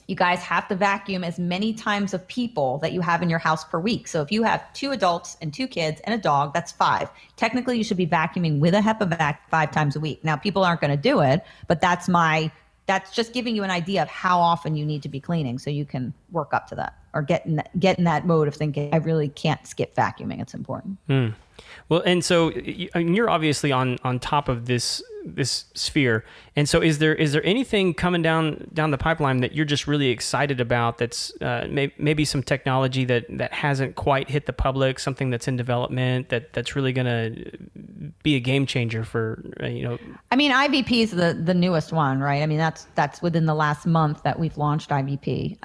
You guys have to vacuum as many times of people that you have in your house per week. So if you have 2 adults and 2 kids and a dog, that's 5. Technically, you should be vacuuming with a HEPA vac 5 times a week. Now, people aren't going to do it, but that's just giving you an idea of how often you need to be cleaning, so you can work up to that, or get in that mode of thinking, I really can't skip vacuuming. It's important. Well, and so you're obviously on top of this sphere. And so is there anything coming down the pipeline that you're just really excited about, that's maybe some technology that hasn't quite hit the public, something that's in development that's really going to be a game changer for, I mean, IVP is the newest one, right? I mean, that's within the last month that we've launched IVP.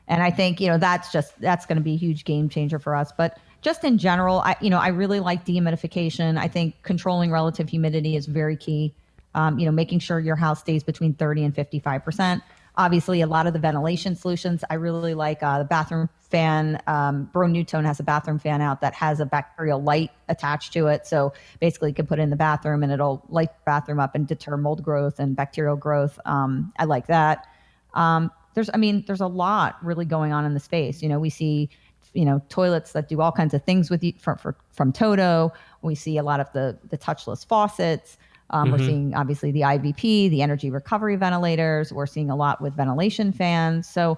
And I think, that's going to be a huge game changer for us. But just in general, I really like dehumidification. I think controlling relative humidity is very key. Making sure your house stays between 30 and 55%. Obviously, a lot of the ventilation solutions, I really like the bathroom fan. Bro-Newtone has a bathroom fan out that has a bacterial light attached to it. So basically, you can put it in the bathroom and it'll light the bathroom up and deter mold growth and bacterial growth. I like that. There's a lot really going on in the space. We see toilets that do all kinds of things with you from Toto. We see a lot of the touchless faucets. We're seeing obviously the IVP, the energy recovery ventilators. We're seeing a lot with ventilation fans. So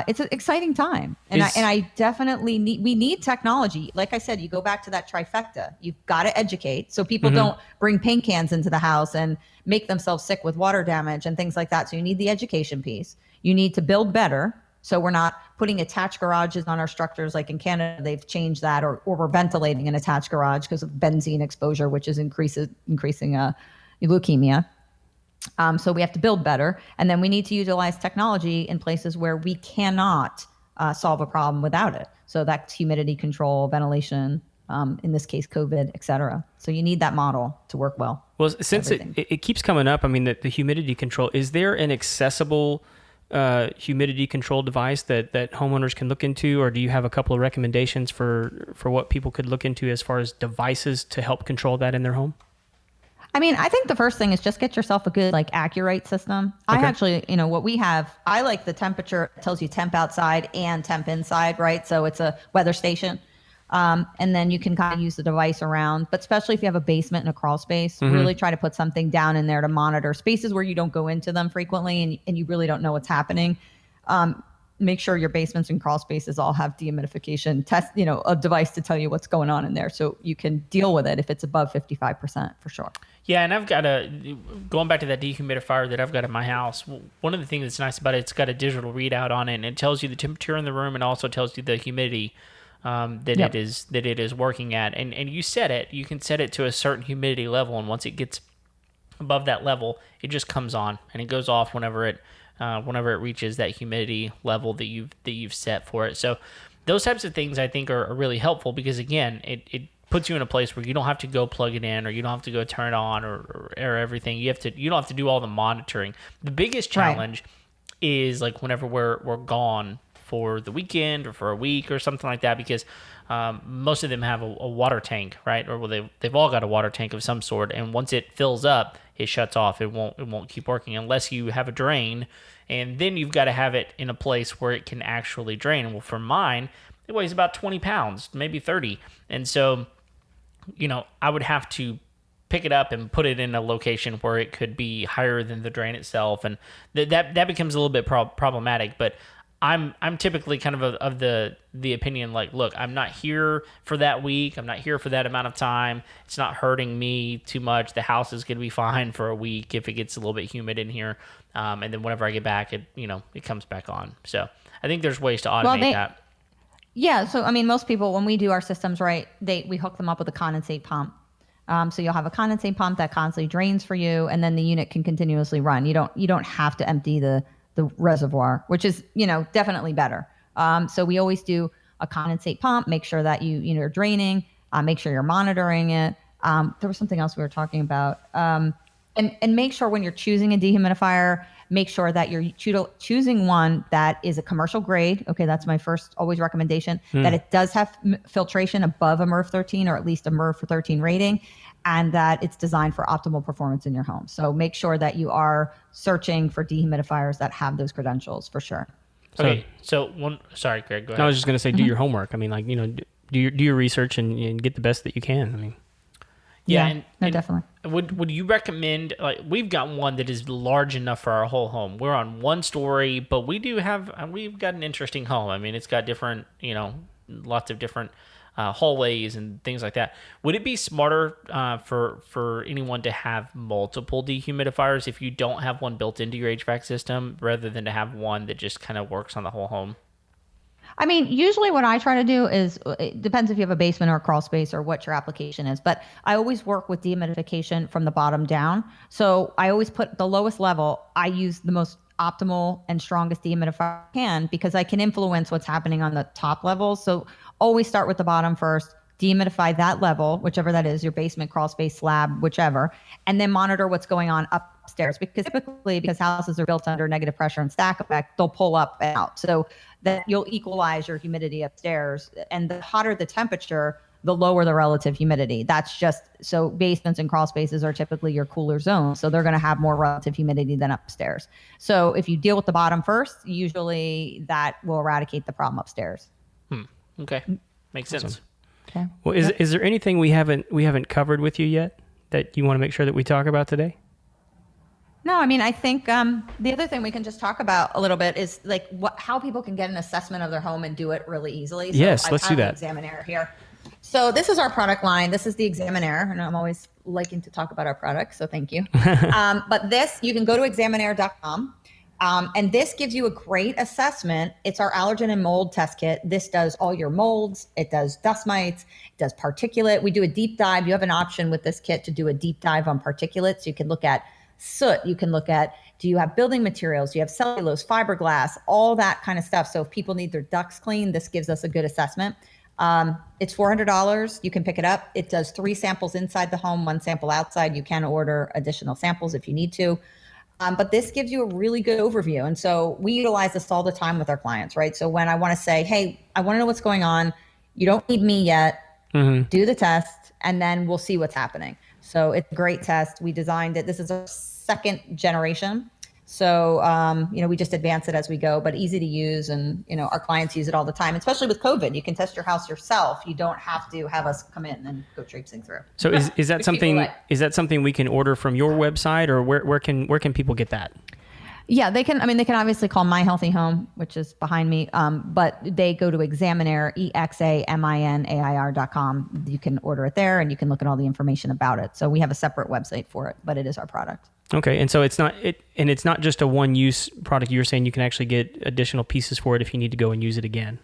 it's an exciting time. And I definitely need technology. Like I said, you go back to that trifecta. You've got to educate so people don't bring paint cans into the house and make themselves sick with water damage and things like that. So you need the education piece. You need to build better. So we're not putting attached garages on our structures. Like in Canada, they've changed that, or we're ventilating an attached garage because of benzene exposure, which is increasing leukemia. So we have to build better. And then we need to utilize technology in places where we cannot solve a problem without it. So that's humidity control, ventilation, in this case, COVID, et cetera. So you need that model to work well. Well, since it keeps coming up, I mean, the humidity control, is there an accessible humidity control device that homeowners can look into, or do you have a couple of recommendations for what people could look into as far as devices to help control that in their home? I mean, I think the first thing is just get yourself a good Accurate system. Okay. I actually, what we have, I like the temperature. It tells you temp outside and temp inside, right? So it's a weather station. And then you can kind of use the device around, but especially if you have a basement and a crawl space, really try to put something down in there to monitor spaces where you don't go into them frequently and you really don't know what's happening. make sure your basements and crawl spaces all have dehumidification test, a device to tell you what's going on in there, so you can deal with it if it's above 55% for sure. Yeah, and I've got going back to that dehumidifier that I've got in my house. One of the things that's nice about it, it's got a digital readout on it, and it tells you the temperature in the room and also tells you the humidity that it is working at. And you can set it to a certain humidity level, and once it gets above that level, it just comes on and it goes off whenever it reaches that humidity level that you've set for it. So those types of things I think are really helpful, because again, it puts you in a place where you don't have to go plug it in, or you don't have to go turn it on or air everything. You don't have to do all the monitoring. The biggest challenge is like whenever we're gone for the weekend or for a week or something like that, because most of them have a water tank, right? Or they've all got a water tank of some sort, and once it fills up, it shuts off. It won't keep working unless you have a drain, and then you've got to have it in a place where it can actually drain. Well, for mine, it weighs about 20 pounds, maybe 30, and so I would have to pick it up and put it in a location where it could be higher than the drain itself, and that becomes a little bit problematic. But I'm typically kind of the opinion, like, look, I'm not here for that week. I'm not here for that amount of time. It's not hurting me too much. The house is going to be fine for a week if it gets a little bit humid in here. And then whenever I get back, it comes back on. So I think there's ways to automate that. Yeah. So, I mean, most people, when we do our systems, right, we hook them up with a condensate pump. So you'll have a condensate pump that constantly drains for you, and then the unit can continuously run. You don't have to empty the reservoir, which is, definitely better. So we always do a condensate pump, make sure that you're draining, make sure you're monitoring it. There was something else we were talking about. And make sure when you're choosing a dehumidifier, make sure that you're choosing one that is a commercial grade. Okay, that's my first always recommendation, that it does have filtration above a MERV 13, or at least a MERV 13 rating, and that it's designed for optimal performance in your home. So make sure that you are searching for dehumidifiers that have those credentials for sure. Okay, sorry, Greg, go ahead. I was just going to say, do your homework. I mean, like, do your research and get the best that you can. I mean, yeah, definitely. Would you recommend, like, we've got one that is large enough for our whole home. We're on one story, but we've got an interesting home. I mean, it's got different, lots of different hallways and things like that. Would it be smarter for anyone to have multiple dehumidifiers if you don't have one built into your HVAC system, rather than to have one that just kind of works on the whole home? I mean, usually what I try to do is, it depends if you have a basement or a crawl space or what your application is, but I always work with dehumidification from the bottom down. So I always put the lowest level. I use the most optimal and strongest dehumidifier I can, because I can influence what's happening on the top levels. So always start with the bottom first, dehumidify that level, whichever that is, your basement, crawl space, slab, whichever, and then monitor what's going on upstairs. Because typically, because houses are built under negative pressure and stack effect, they'll pull up and out. So that you'll equalize your humidity upstairs. And the hotter the temperature, the lower the relative humidity. That's just, so basements and crawl spaces are typically your cooler zone. So they're going to have more relative humidity than upstairs. So if you deal with the bottom first, usually that will eradicate the problem upstairs. Okay. Makes sense. Awesome. Okay. Well, is there anything we haven't covered with you yet that you want to make sure that we talk about today? No, I mean, I think the other thing we can just talk about a little bit is like how people can get an assessment of their home and do it really easily. So yes, let's do that. Examiner here. So this is our product line. This is the Examiner, and I'm always liking to talk about our products, so thank you. But this, you can go to examiner.com. And this gives you a great assessment. It's our allergen and mold test kit. This does all your molds. It does dust mites. It does particulate. We do a deep dive. You have an option with this kit to do a deep dive on particulates. So you can look at soot. You can look at, do you have building materials? Do you have cellulose, fiberglass, all that kind of stuff. So if people need their ducts cleaned, this gives us a good assessment. It's $400. You can pick it up. It does 3 samples inside the home, 1 sample outside. You can order additional samples if you need to. But this gives you a really good overview. And so we utilize this all the time with our clients, right? So when I want to say, hey, I want to know what's going on. You don't need me yet. Do the test, and then we'll see what's happening. So it's a great test. We designed it. This is our 2nd generation. So, we just advance it as we go, but easy to use. And, our clients use it all the time, especially with COVID. You can test your house yourself. You don't have to have us come in and go traipsing through. So is that something we can order from your website, or where can people get that? Yeah, they can. I mean, they can obviously call My Healthy Home, which is behind me. But they go to Examinair, EXAMINAIR.com. You can order it there, and you can look at all the information about it. So we have a separate website for it, but it is our product. Okay, and so it's not just a one-use product. You're saying you can actually get additional pieces for it if you need to go and use it again,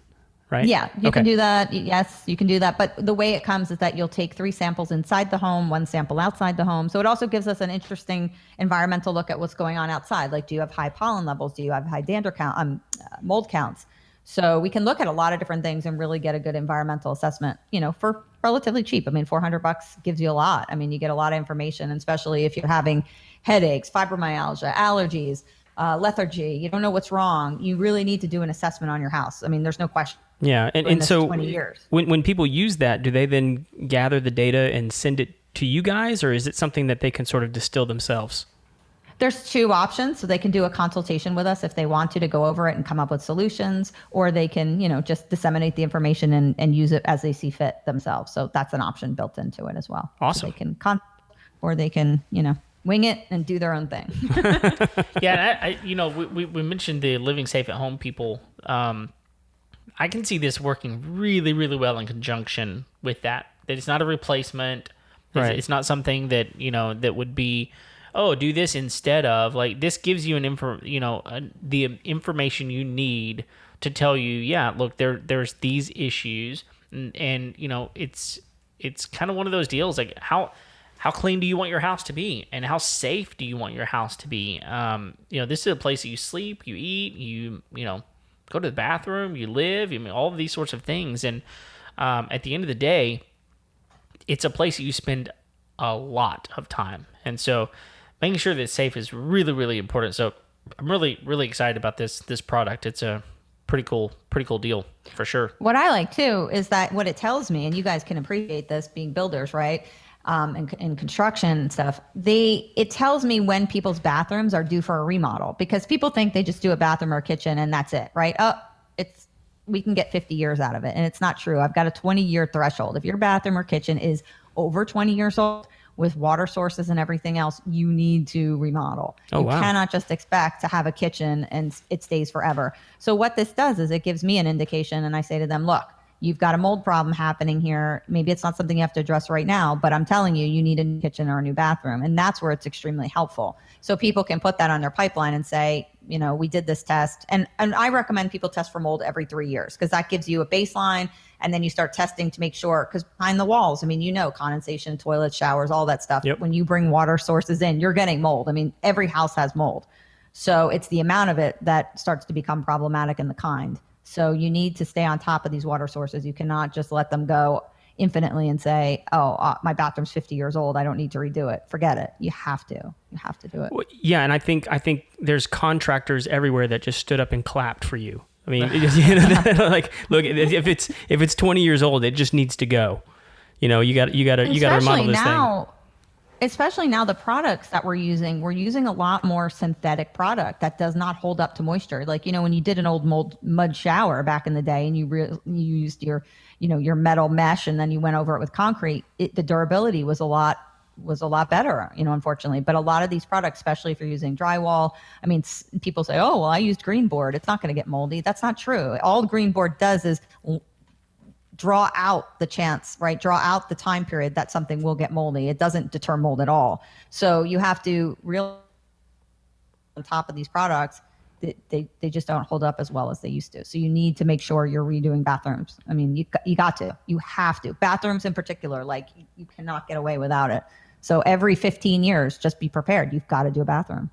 right? Yeah, you can do that. Yes, you can do that. But the way it comes is that you'll take 3 samples inside the home, 1 sample outside the home. So it also gives us an interesting environmental look at what's going on outside. Like, do you have high pollen levels? Do you have high dander count, mold counts? So we can look at a lot of different things and really get a good environmental assessment, for relatively cheap. I mean, $400 gives you a lot. I mean, you get a lot of information, especially if you're having headaches, fibromyalgia, allergies, lethargy. You don't know what's wrong. You really need to do an assessment on your house. I mean, there's no question. Yeah, and so 20 years. When people use that, do they then gather the data and send it to you guys, or is it something that they can sort of distill themselves? There's 2 options. So they can do a consultation with us if they want to go over it and come up with solutions, or they can, just disseminate the information and use it as they see fit themselves. So that's an option built into it as well. Awesome. So they can or they can, wing it and do their own thing. Yeah, we mentioned the living safe at home people. I can see this working really, really well in conjunction with that. That it's not a replacement. Right. It's not something that that would be, oh, do this instead of. Like, this gives you the information you need to tell you, yeah, look, there's these issues, and it's kind of one of those deals, like how clean do you want your house to be, and how safe do you want your house to be? This is a place that you sleep, you eat, you go to the bathroom, you live, all of these sorts of things. And at the end of the day, it's a place that you spend a lot of time. And so making sure that it's safe is really, really important. So I'm really, really excited about this product. It's a pretty cool deal for sure. What I like too is that what it tells me, and you guys can appreciate this being builders, right? And construction and stuff, it tells me when people's bathrooms are due for a remodel, because people think they just do a bathroom or a kitchen and that's it, right? We can get 50 years out of it. And it's not true. I've got a 20-year threshold. If your bathroom or kitchen is over 20 years old with water sources and everything else, you need to remodel. Oh, wow. You cannot just expect to have a kitchen and it stays forever. So what this does is it gives me an indication, and I say to them, look, you've got a mold problem happening here. Maybe it's not something you have to address right now, but I'm telling you, you need a new kitchen or a new bathroom. And that's where it's extremely helpful. So people can put that on their pipeline and say, we did this test. And I recommend people test for mold every 3 years, because that gives you a baseline. And then you start testing to make sure, because behind the walls, condensation, toilets, showers, all that stuff. Yep. When you bring water sources in, you're getting mold. Every house has mold. So it's the amount of it that starts to become problematic in the kind. So you need to stay on top of these water sources. You cannot just let them go infinitely and say, my bathroom's 50 years old, I don't need to redo it. Forget it. You have to do it. Well, yeah, and I think there's contractors everywhere that just stood up and clapped for you. Like, look, if it's 20 years old, it just needs to go. You got to remodel this thing. Especially now, the products that we're using a lot more synthetic product that does not hold up to moisture. Like, when you did an old mud shower back in the day and you used your metal mesh and then you went over it with concrete, the durability was a lot better, unfortunately. But a lot of these products, especially if you're using drywall, people say, oh, well, I used green board, it's not going to get moldy. That's not true. All green board does is draw out the chance, right? Draw out the time period that something will get moldy. It doesn't deter mold at all. So you have to really on top of these products, they just don't hold up as well as they used to. So you need to make sure you're redoing bathrooms. You have to. Bathrooms in particular, like you cannot get away without it. So every 15 years, just be prepared. You've got to do a bathroom.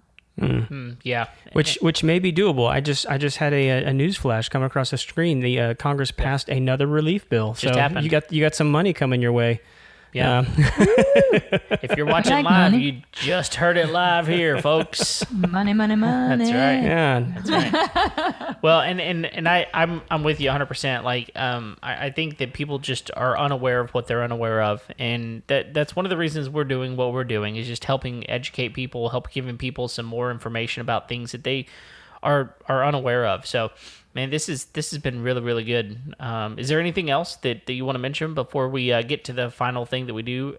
Yeah, which may be doable. I just had a news flash come across the screen. The Congress passed another relief bill. Just so happened. you got some money coming your way. Yeah. If you're watching live, you just heard it live here, folks. Money. That's right. Yeah. That's right. Well, and I'm with you 100%. Like, I think that people just are unaware of what they're unaware of, and that's one of the reasons we're doing what we're doing, is just helping educate people, help giving people some more information about things that they are unaware of. So, man, this has been really, really good. Is there anything else that you want to mention before we get to the final thing that we do?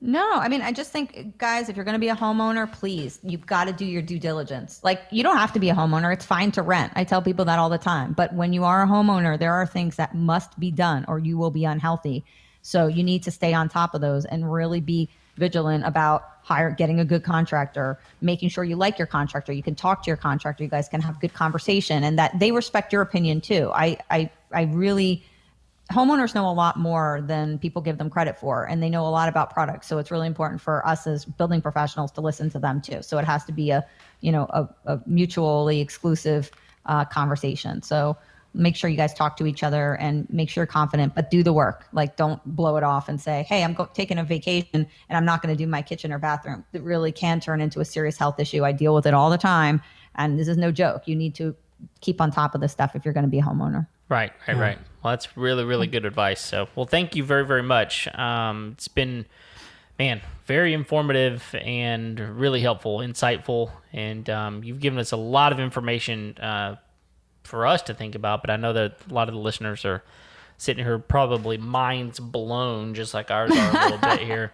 No, I mean, I just think, guys, if you're going to be a homeowner, please, you've got to do your due diligence. Like, you don't have to be a homeowner. It's fine to rent. I tell people that all the time. But when you are a homeowner, there are things that must be done or you will be unhealthy. So you need to stay on top of those and really be vigilant about getting a good contractor, making sure you like your contractor. You can talk to your contractor. You guys can have good conversation and that they respect your opinion too. I really... Homeowners know a lot more than people give them credit for, and they know a lot about products. So it's really important for us as building professionals to listen to them too. So it has to be a mutually exclusive conversation. So make sure you guys talk to each other and make sure you're confident, but do the work. Like, don't blow it off and say, hey, I'm taking a vacation and I'm not going to do my kitchen or bathroom. It really can turn into a serious health issue. I deal with it all the time, and this is no joke. You need to keep on top of this stuff if you're going to be a homeowner. Right. Well, that's really, really good advice. So, well, thank you very, very much. It's been, very informative and really helpful, insightful, and you've given us a lot of information for us to think about, but I know that a lot of the listeners are sitting here probably minds blown, just like ours are a little bit here.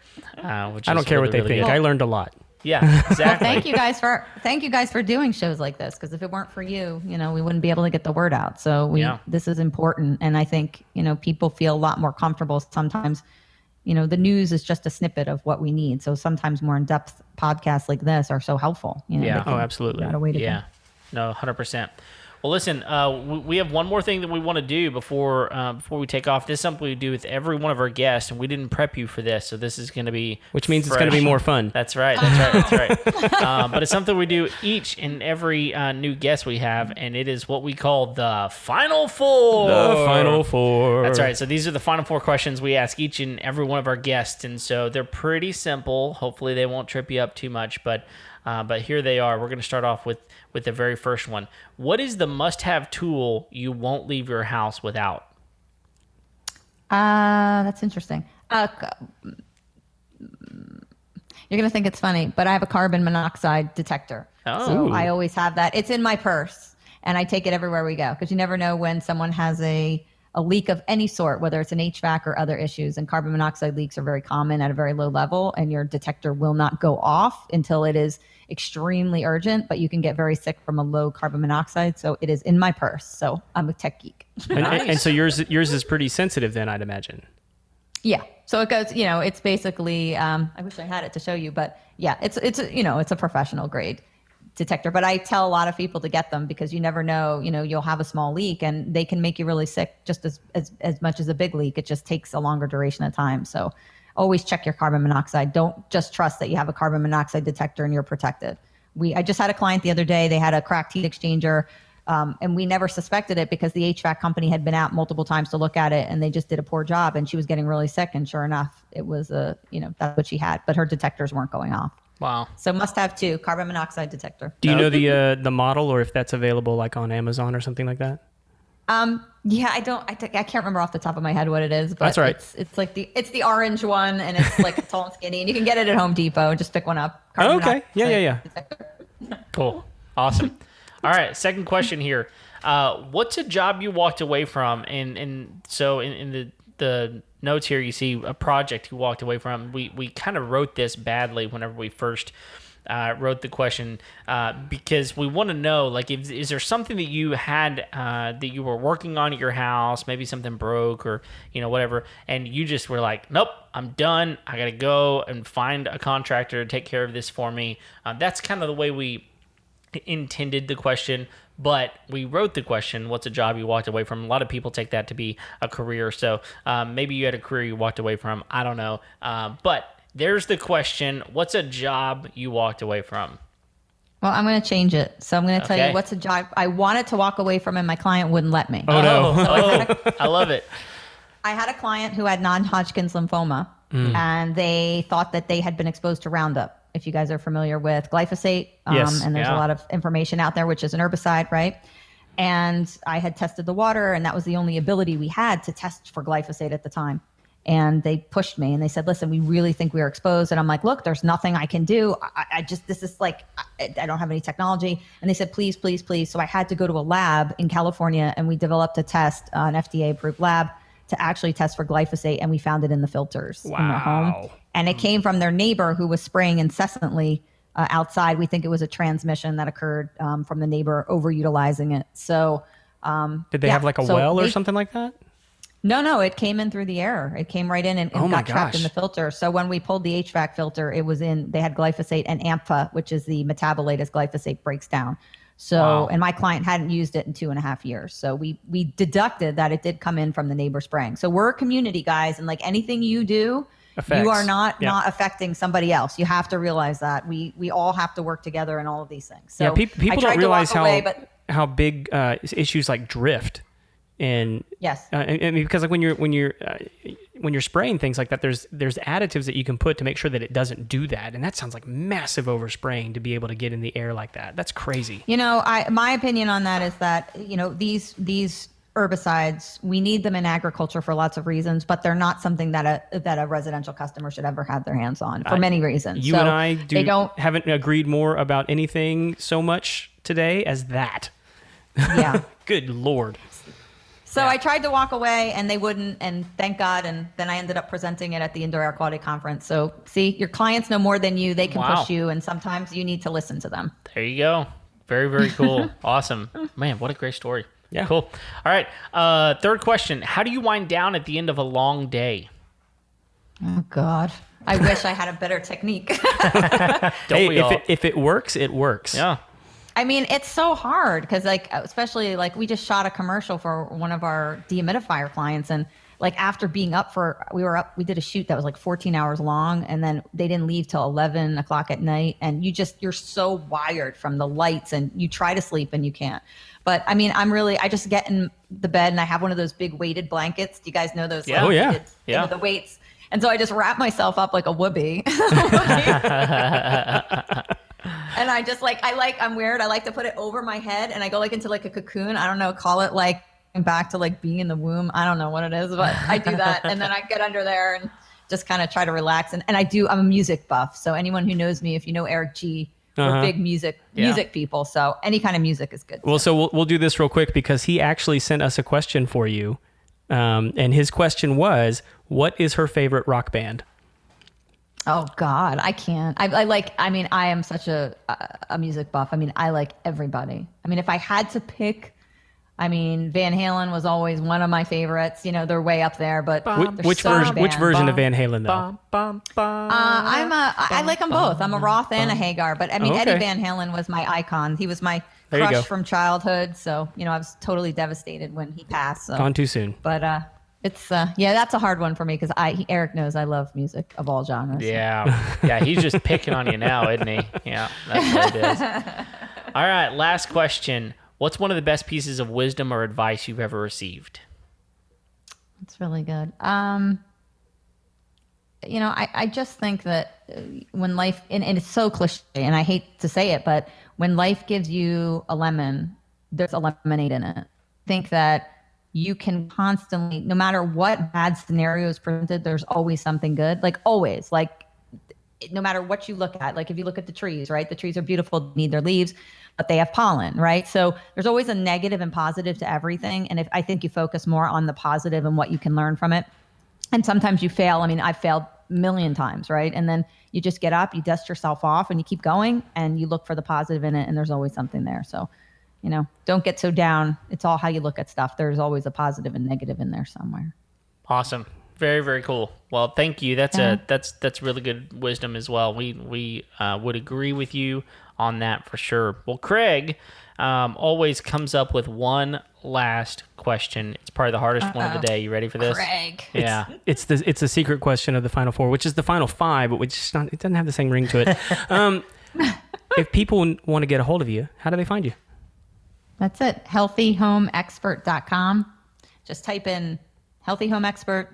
Which I don't care really, what they really think. good. I learned a lot. Yeah, exactly. Thank you guys for doing shows like this, because if it weren't for you, we wouldn't be able to get the word out. So this is important, and I think people feel a lot more comfortable sometimes. The news is just a snippet of what we need. So sometimes more in-depth podcasts like this are so helpful. Yeah. Oh, absolutely. Got a way to go. No, 100%. Well, listen, we have one more thing that we want to do before we take off. This is something we do with every one of our guests, and we didn't prep you for this, so this is going to be Which means fresh. It's going to be more fun. That's right. But it's something we do each and every new guest we have, and it is what we call the Final Four. The Final Four. That's right. So these are the Final Four questions we ask each and every one of our guests, and so they're pretty simple. Hopefully they won't trip you up too much, but here they are. We're going to start off with the very first one. What is the must-have tool you won't leave your house without? That's interesting. You're going to think it's funny, but I have a carbon monoxide detector. Oh. So I always have that. It's in my purse, and I take it everywhere we go, because you never know when someone has a leak of any sort, whether it's an HVAC or other issues. And carbon monoxide leaks are very common at a very low level, and your detector will not go off until it is extremely urgent, but you can get very sick from a low carbon monoxide. So it is in my purse. So I'm a tech geek. And so yours is pretty sensitive then, I'd imagine. Yeah. So it goes, it's basically, I wish I had it to show you, but yeah, it's a professional grade detector, but I tell a lot of people to get them, because you never know, you'll have a small leak and they can make you really sick just as much as a big leak. It just takes a longer duration of time. So always check your carbon monoxide. Don't just trust that you have a carbon monoxide detector and you're protected. I just had a client the other day, they had a cracked heat exchanger, and we never suspected it because the HVAC company had been out multiple times to look at it, and they just did a poor job, and she was getting really sick. And sure enough, it was that's what she had, but her detectors weren't going off. Wow. So must have two, carbon monoxide detector. Do you know the model, or if that's available like on Amazon or something like that? Yeah, I can't remember off the top of my head what it is, but that's right. It's like it's the orange one, and it's like tall and skinny, and you can get it at Home Depot. Just pick one up. Oh, okay. Yeah. Cool. Awesome. All right. Second question here. What's a job you walked away from? And so in the notes here, you see a project you walked away from. We kind of wrote this badly whenever we first wrote the question, because we want to know, like, is there something that you had that you were working on at your house, maybe something broke or whatever, and you just were like, nope, I'm done, I gotta go and find a contractor to take care of this for me. That's kind of the way we intended the question, but we wrote the question, what's a job you walked away from? A lot of people take that to be a career, so maybe you had a career you walked away from, I don't know, but there's the question. What's a job you walked away from? Well, I'm going to change it. So I'm going to tell you what's a job I wanted to walk away from and my client wouldn't let me. Oh, no. I love it. I had a client who had non-Hodgkin's lymphoma, and they thought that they had been exposed to Roundup. If you guys are familiar with glyphosate, yes. And there's a lot of information out there, which is an herbicide, right? And I had tested the water, and that was the only ability we had to test for glyphosate at the time. And they pushed me and they said, listen, we really think we are exposed. And I'm like, look, there's nothing I can do. This is like, I don't have any technology. And they said, please, please, please. So I had to go to a lab in California, and we developed a test, an FDA approved lab, to actually test for glyphosate. And we found it in the filters in their home. And it came from their neighbor who was spraying incessantly outside. We think it was a transmission that occurred from the neighbor overutilizing it. So, did they have like a well or something like that? No, it came in through the air. It came right in and got trapped in the filter. So when we pulled the HVAC filter, they had glyphosate and AMPHA, which is the metabolite as glyphosate breaks down. So, and my client hadn't used it in 2.5 years. So we deducted that it did come in from the neighbor spraying. So we're a community, guys. And like anything you do, you are not affecting somebody else. You have to realize that we all have to work together in all of these things. So people don't realize how big issues like drift. And yes, I mean, because like when you're spraying things like that, there's additives that you can put to make sure that it doesn't do that, and that sounds like massive overspraying to be able to get in the air like that. That's crazy. My opinion on that is that these herbicides, we need them in agriculture for lots of reasons, but they're not something that a residential customer should ever have their hands on for many reasons. You and I haven't agreed more about anything so much today as that. Yeah. Good Lord. So I tried to walk away and they wouldn't, and thank God. And then I ended up presenting it at the Indoor Air Quality Conference. So see, your clients know more than you. They can push you, and sometimes you need to listen to them. There you go. Very, very cool. Awesome. Man, what a great story. Yeah. Cool. All right. Third question. How do you wind down at the end of a long day? Oh, God. I wish I had a better technique. If it works, it works. Yeah. I mean, it's so hard because, like, especially like we just shot a commercial for one of our dehumidifier clients, and like after being we did a shoot that was like 14 hours long, and then they didn't leave till 11 o'clock at night, and you're so wired from the lights, and you try to sleep and you can't. But I mean, I just get in the bed and I have one of those big weighted blankets. Do you guys know those? Yeah. Yeah. The weights, and so I just wrap myself up like a whoopee. And I just I'm weird. I like to put it over my head and I go like into like a cocoon. I don't know, call it like back to like being in the womb. I don't know what it is, but I do that. And then I get under there and just kind of try to relax. And I'm a music buff. So anyone who knows me, if you know Eric G, we're big music people. So any kind of music is good. Well, so we'll do this real quick because he actually sent us a question for you. And his question was, what is her favorite rock band? Oh God, I can't. I am such a music buff. I mean, I like everybody. I mean, if I had to pick, I mean, Van Halen was always one of my favorites. They're way up there, but which version of Van Halen though? I like them both. I'm a Roth and a Hagar, but I mean, Eddie Van Halen was my icon. He was my crush from childhood. So, I was totally devastated when he passed. So. Gone too soon. But, it's that's a hard one for me because Eric knows I love music of all genres. Yeah, he's just picking on you now, isn't he? Yeah, that's what it is. All right, last question. What's one of the best pieces of wisdom or advice you've ever received? That's really good. I just think that when life, and it's so cliche, and I hate to say it, but when life gives you a lemon, there's a lemonade in it. I think that you can constantly, no matter what bad scenario is presented, there's always something good. Like always, like no matter what you look at, like if you look at the trees, right? The trees are beautiful, they need their leaves, but they have pollen, right? So there's always a negative and positive to everything. And I think you focus more on the positive and what you can learn from it. And sometimes you fail. I mean, I've failed a million times, right? And then you just get up, you dust yourself off and you keep going and you look for the positive in it. And there's always something there. So, don't get so down. It's all how you look at stuff. There's always a positive and negative in there somewhere. Awesome. Very, very cool. Well, thank you. That's really good wisdom as well. We would agree with you on that for sure. Well, Craig always comes up with one last question. It's probably the hardest one of the day. You ready for this? Craig. Yeah. It's a secret question of the final four, which is the final five, but it doesn't have the same ring to it. If people want to get a hold of you, how do they find you? That's it. healthyhomeexpert.com. Just type in Healthy Home Expert,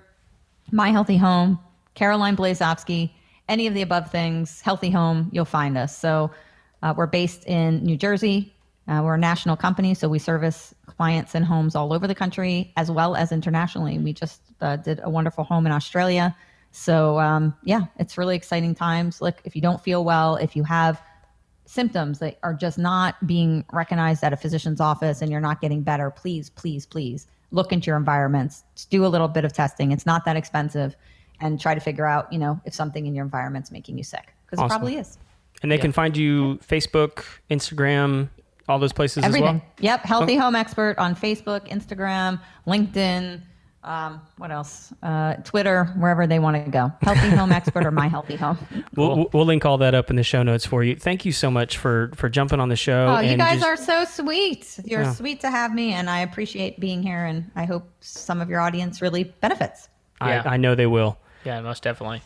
My Healthy Home, Caroline Blazovsky, any of the above things, Healthy Home, you'll find us. So we're based in New Jersey. We're a national company, so we service clients in homes all over the country as well as internationally. We just did a wonderful home in Australia. So it's really exciting times. Look, if you don't feel well, if you have symptoms that are just not being recognized at a physician's office and you're not getting better, please, please, please look into your environments. Just do a little bit of testing. It's not that expensive. and try to figure out, if something in your environment's making you sick, because it probably is. And they can find you Facebook, Instagram, all those places Everything. as well? Yep. Healthy Home Expert on Facebook, Instagram, LinkedIn. What else? Twitter, wherever they want to go. Healthy Home Expert or My Healthy Home. We'll link all that up in the show notes for you. Thank you so much for jumping on the show. Oh, you guys are so sweet. You're sweet to have me, and I appreciate being here, and I hope some of your audience really benefits. Yeah. I know they will. Yeah, most definitely.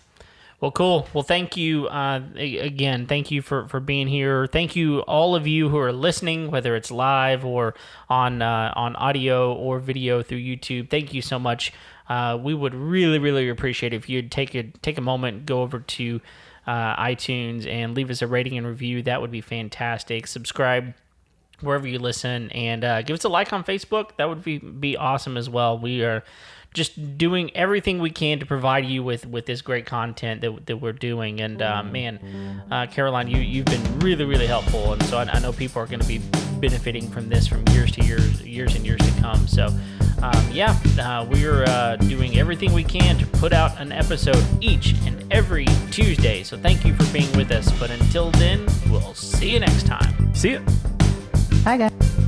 Well, cool. Well, thank you again. Thank you for being here. Thank you, all of you who are listening, whether it's live or on audio or video through YouTube. Thank you so much. We would really, really appreciate it if you'd take a moment, go over to iTunes and leave us a rating and review. That would be fantastic. Subscribe wherever you listen, and give us a like on Facebook. That would be awesome as well. We are just doing everything we can to provide you with this great content that we're doing. And Caroline, you've been really, really helpful, and so I know people are going to be benefiting from this from years and years to come. So we're doing everything we can to put out an episode each and every Tuesday. So thank you for being with us. But until then, we'll see you next time. See ya. Bye, guys.